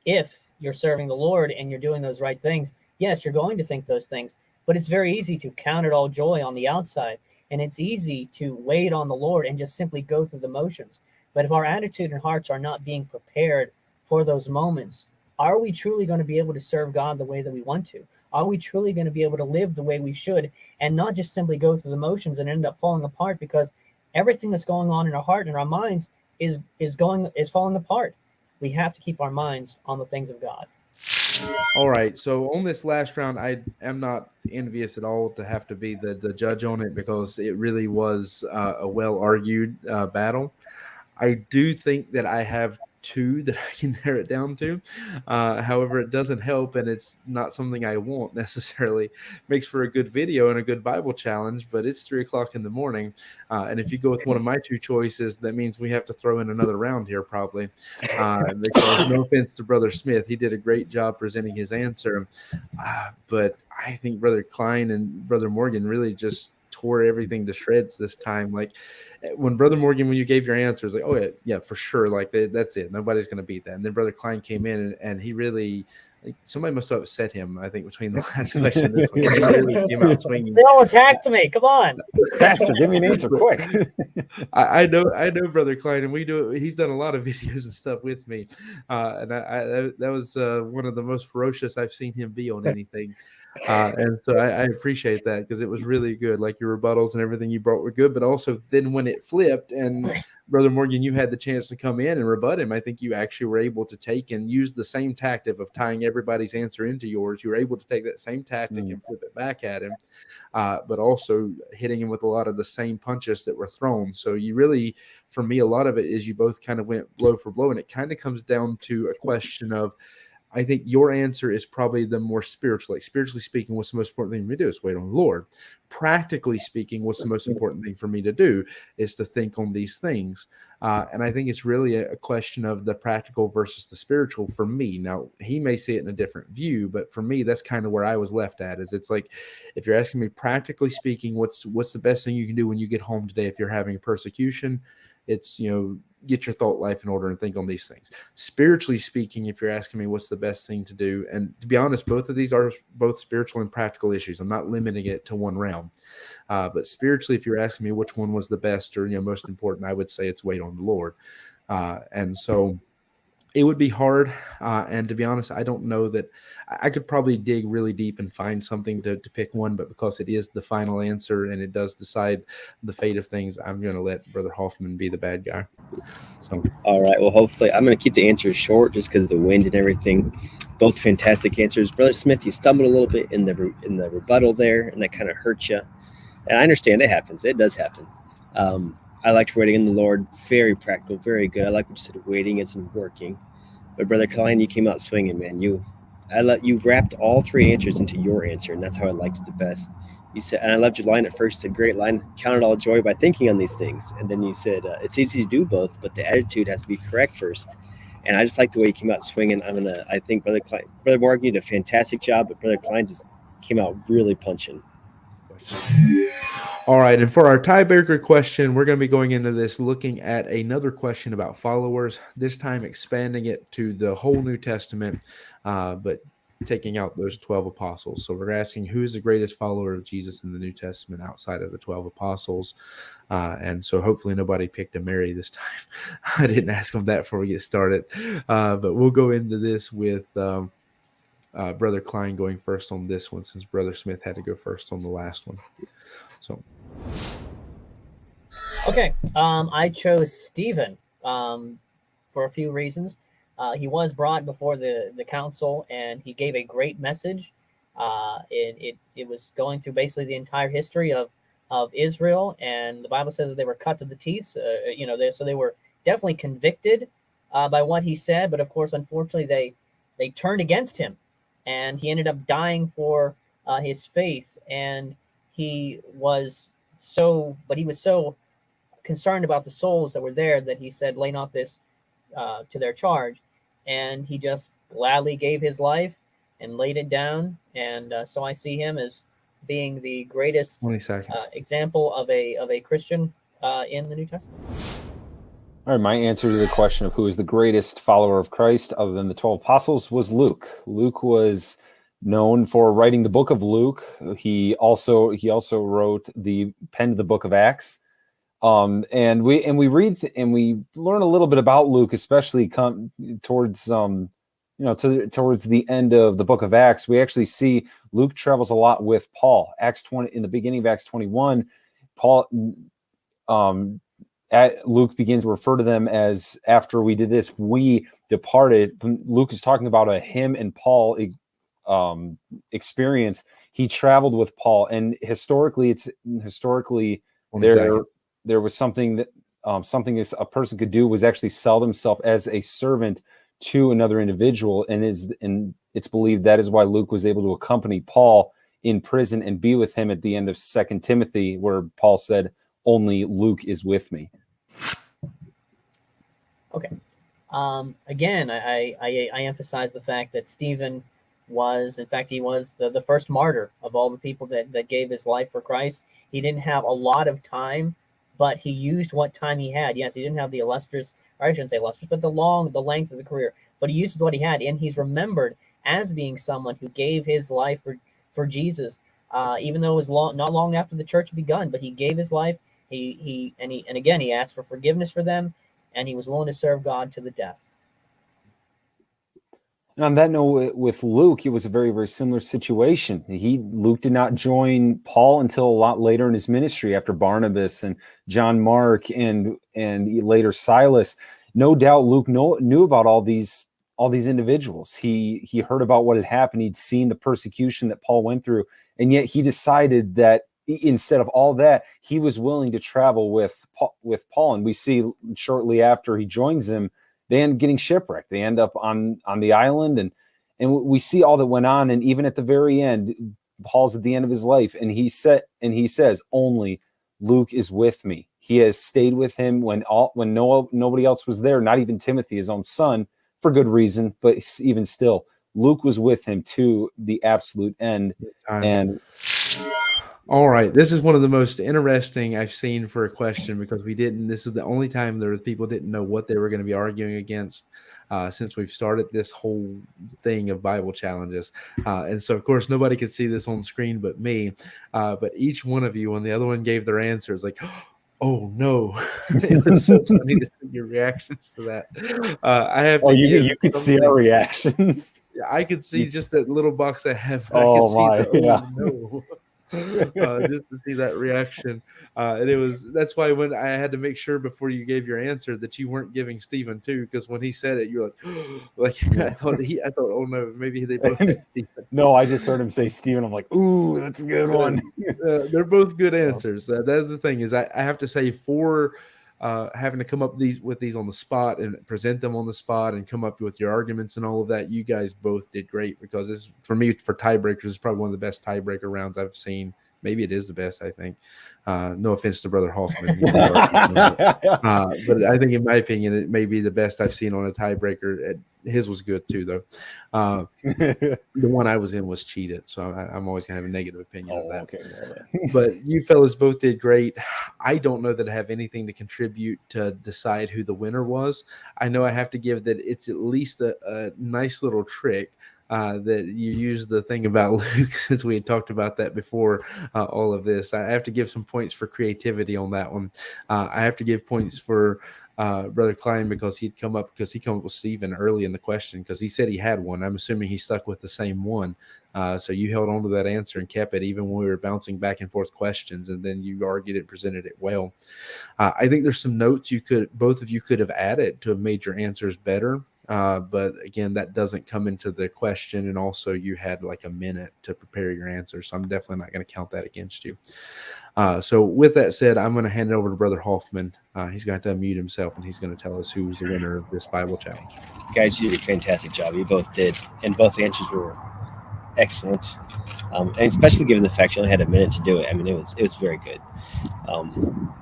if. You're serving the Lord and you're doing those right things, yes, you're going to think those things, but it's very easy to count it all joy on the outside, and it's easy to wait on the Lord and just simply go through the motions. But if our attitude and hearts are not being prepared for those moments, are we truly going to be able to serve God the way that we want to? Are we truly going to be able to live the way we should and not just simply go through the motions and end up falling apart because everything that's going on in our heart and our minds is falling apart? We have to keep our minds on the things of God. All right. So on this last round, I am not envious at all to have to be the judge on it because it really was a well-argued battle. I do think that I have two that I can narrow it down to. However, it doesn't help, and it's not something I want necessarily. Makes for a good video and a good Bible challenge, but it's 3:00 in the morning. And if you go with one of my two choices, that means we have to throw in another round here probably. Because no offense to Brother Smith, he did a great job presenting his answer. But I think Brother Kline and Brother Morgan really just tore everything to shreds this time. Like when Brother Morgan, when you gave your answers, like, oh yeah, for sure. Like that's it. Nobody's going to beat that. And then Brother Kline came in and he really, like, somebody must have upset him, I think, between the last question and this one. He really came out swinging. They all attacked me. Come on. Pastor, give me an answer quick. I know Brother Kline, and he's done a lot of videos and stuff with me. And that was one of the most ferocious I've seen him be on anything. And so I appreciate that because it was really good. Like your rebuttals and everything you brought were good, but also then when it flipped and Brother Morgan, you had the chance to come in and rebut him, I think you actually were able to take and use the same tactic of tying everybody's answer into yours. You were able to take that same tactic and flip it back at him, but also hitting him with a lot of the same punches that were thrown. So you really, for me, a lot of it is you both kind of went blow for blow, and it kind of comes down to a question of, I think your answer is probably the more spiritual. Like spiritually speaking, what's the most important thing for me to do is wait on the Lord. Practically speaking, what's the most important thing for me to do is to think on these things. And I think it's really a question of the practical versus the spiritual for me. Now, he may see it in a different view, but for me, that's kind of where I was left at. Is it's like, if you're asking me practically speaking, what's the best thing you can do when you get home today if you're having persecution? It's, get your thought life in order and think on these things. Spiritually speaking, if you're asking me what's the best thing to do, and to be honest, both of these are both spiritual and practical issues. I'm not limiting it to one realm. But spiritually, if you're asking me which one was the best or most important, I would say it's wait on the Lord. And so it would be hard. And to be honest, I don't know that I could probably dig really deep and find something to pick one, but because it is the final answer and it does decide the fate of things, I'm going to let Brother Hoffman be the bad guy. So, all right. Well, hopefully I'm going to keep the answers short just because of the wind and everything. Both fantastic answers. Brother Smith, you stumbled a little bit in the rebuttal there, and that kind of hurt you. And I understand it happens. It does happen. I liked waiting in the Lord. Very practical, very good. I like what you said, waiting isn't working. But Brother Kline, you came out swinging, man. You wrapped all three answers into your answer, and that's how I liked it the best. You said, and I loved your line at first. You said, great line, count it all joy by thinking on these things. And then you said, it's easy to do both, but the attitude has to be correct first. And I just like the way he came out swinging. I think Brother Morgan did a fantastic job, but Brother Kline just came out really punching. All right, and for our tiebreaker question, we're going to be going into this looking at another question about followers, this time expanding it to the whole New Testament, but taking out those 12 apostles. So we're asking, who's the greatest follower of Jesus in the New Testament outside of the 12 apostles? And so hopefully nobody picked a Mary this time. I didn't ask them that before we get started, but we'll go into this with Brother Kline going first on this one, since Brother Smith had to go first on the last one. So, okay, I chose Stephen for a few reasons. He was brought before the council, and he gave a great message. It was going through basically the entire history of Israel, and the Bible says they were cut to the teeth. So they were definitely convicted by what he said, but of course, unfortunately, they turned against him, and he ended up dying for his faith. And he was so concerned about the souls that were there that he said, "Lay not this to their charge," and he just gladly gave his life and laid it down. And so I see him as being the greatest 20 seconds. example of a Christian in the New Testament. All right, my answer to the question of who is the greatest follower of Christ other than the 12 apostles was Luke. Luke was known for writing the book of Luke. He also penned the book of Acts. And we read and we learn a little bit about Luke, especially towards towards the end of the book of Acts. We actually see Luke travels a lot with Paul. In the beginning of Acts 21, Luke begins to refer to them as, after we did this, we departed. Luke is talking about a him and Paul experience. He traveled with Paul, and historically there was something that a person could do was actually sell themselves as a servant to another individual, and it's believed that is why Luke was able to accompany Paul in prison and be with him at the end of 2 Timothy, where Paul said, "Only Luke is with me." Okay. Again, I emphasize the fact that Stephen was the first martyr of all the people that gave his life for Christ. He didn't have a lot of time, but he used what time he had. Yes, he didn't have the illustrious, or I shouldn't say illustrious, but the length of the career. But he used what he had, and he's remembered as being someone who gave his life for Jesus, even though it was not long after the church had begun. But he gave his life. He asked for forgiveness for them, and he was willing to serve God to the death. And on that note, with Luke, it was a very, very similar situation. Luke did not join Paul until a lot later in his ministry, after Barnabas and John Mark and later Silas. No doubt Luke knew about all these individuals. He heard about what had happened. He'd seen the persecution that Paul went through, and yet he decided that instead of all that, he was willing to travel with Paul. And we see shortly after he joins him, they end up getting shipwrecked. They end up on the island, and we see all that went on. And even at the very end, Paul's at the end of his life, and he says, "Only Luke is with me." He has stayed with him when nobody else was there, not even Timothy, his own son, for good reason. But even still, Luke was with him to the absolute end. And all right, this is one of the most interesting I've seen for a question, because this is the only time people didn't know what they were going to be arguing against since we've started this whole thing of Bible challenges. And so, of course, nobody could see this on screen but me. But each one of you, when the other one gave their answers, like, "Oh no!" It was so funny to see your reactions to that. I have to. You could see our reactions. I could see just that little box I have. Oh my! No. Just to see that reaction, and that's why when I had to make sure before you gave your answer that you weren't giving Stephen too, because when he said it, you're like, I thought, oh no, maybe they both had Stephen. No, I just heard him say Stephen. I'm like, ooh, that's a good one. They're both good answers. That's the thing, is I have to say, for having to come up with these on the spot and present them on the spot and come up with your arguments and all of that, you guys both did great, because this, for me, for tiebreakers, is probably one of the best tiebreaker rounds I've seen maybe it is the best. I think. No offense to Brother Hoffman, but I think, in my opinion, it may be the best I've seen on a tiebreaker. His was good too, though. The one I was in was cheated, so I'm always gonna have a negative opinion of that. Okay. But you fellas both did great. I don't know that I have anything to contribute to decide who the winner was. I know I have to give that it's at least a nice little trick. That you use the thing about Luke, since we had talked about that before all of this. I have to give some points for creativity on that one. I have to give points for Brother Kline because he came up with Stephen early in the question because he said he had one. I'm assuming he stuck with the same one. So you held on to that answer and kept it even when we were bouncing back and forth questions, and then you argued it, presented it well. I think there's some notes both of you could have added to have made your answers better. But again, that doesn't come into the question. And also you had like a minute to prepare your answer. So I'm definitely not going to count that against you. So with that said, I'm going to hand it over to Brother Hoffman. He's going to unmute himself and he's going to tell us who's the winner of this Bible challenge. Guys, you did a fantastic job. You both did. And both the answers were excellent. And especially given the fact you only had a minute to do it. I mean, it was very good.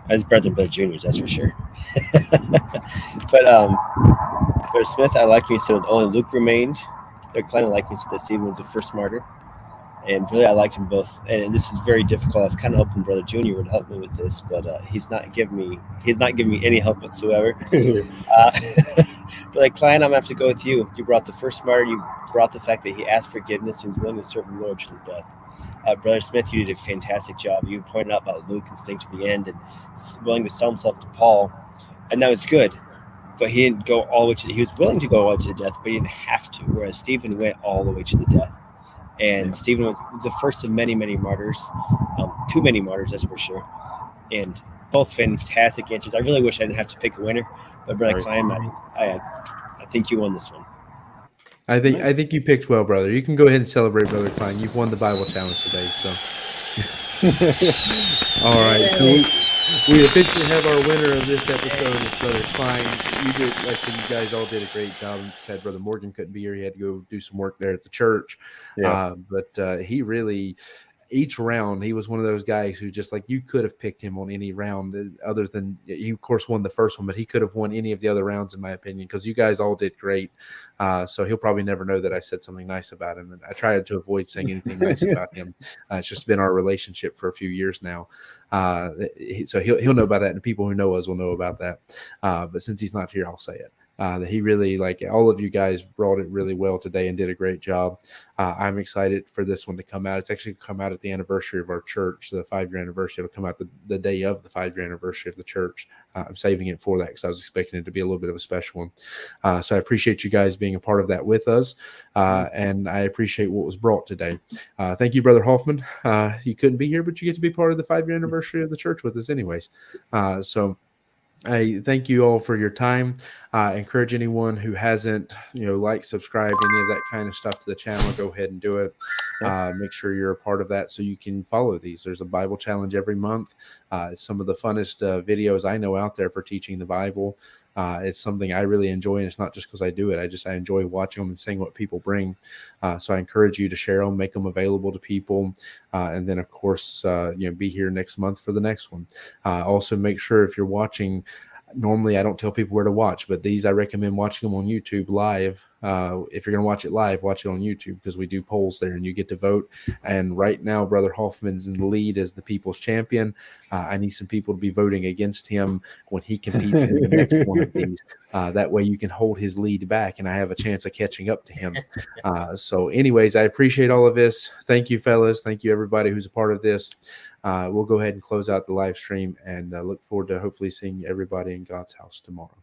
As brother and brother juniors, that's for sure. But Brother Smith, I like you said only Luke remained. Brother Kline, I like you said that Stephen was the first martyr. And really, I liked them both. And this is very difficult. I was kind of hoping Brother Junior would help me with this, but he's not giving me any help whatsoever. But like Kline, I'm gonna have to go with you. You brought the first martyr. You brought the fact that he asked forgiveness. He was willing to serve the Lord to his death. Brother Smith, you did a fantastic job. You pointed out about Luke and staying to the end and willing to sell himself to Paul, and that was good. But he didn't go all the way to. He was willing to go all the way to the death, but he didn't have to. Whereas Stephen went all the way to the death. And Stephen was the first of many, many martyrs. Too many martyrs, that's for sure. And both fantastic answers. I really wish I didn't have to pick a winner, but Brother Kline, I think you won this one. I think you picked well, brother. You can go ahead and celebrate, Brother Kline. You've won the Bible challenge today. So, all right. So we officially have our winner of this episode, is Brother Kline. You guys all did a great job. Said Brother Morgan couldn't be here; he had to go do some work there at the church. Yeah. But he really. Each round, he was one of those guys who just like you could have picked him on any round other than he, of course, won the first one, but he could have won any of the other rounds, in my opinion, because you guys all did great. So he'll probably never know that I said something nice about him. And I tried to avoid saying anything nice about him. It's just been our relationship for a few years now. So he'll know about that, and people who know us will know about that. But since he's not here, I'll say it. That he really, like all of you guys, brought it really well today and did a great job. I'm excited for this one to come out. It's actually come out at the anniversary of our church, the 5-year anniversary. It'll come out the day of the 5-year anniversary of the church. I'm saving it for that because I was expecting it to be a little bit of a special one. So I appreciate you guys being a part of that with us, and I appreciate what was brought today. Thank you, Brother Hoffman. You couldn't be here, but you get to be part of the 5-year anniversary of the church with us anyways. So I thank you all for your time. Encourage anyone who hasn't, like, subscribed, any of that kind of stuff to the channel, go ahead and do it. Make sure you're a part of that so you can follow these. There's a Bible challenge every month. It's some of the funnest videos I know out there for teaching the Bible. It's something I really enjoy, and it's not just because I do it. I enjoy watching them and seeing what people bring. So I encourage you to share them, make them available to people, and then, of course, be here next month for the next one. Also, make sure if you're watching. Normally, I don't tell people where to watch, but these I recommend watching them on YouTube live. If you're going to watch it live, watch it on YouTube because we do polls there and you get to vote. And right now, Brother Hoffman's in the lead as the people's champion. I need some people to be voting against him when he competes in the next one of these. That way you can hold his lead back and I have a chance of catching up to him. So anyways, I appreciate all of this. Thank you, fellas. Thank you, everybody who's a part of this. We'll go ahead and close out the live stream and look forward to hopefully seeing everybody in God's house tomorrow.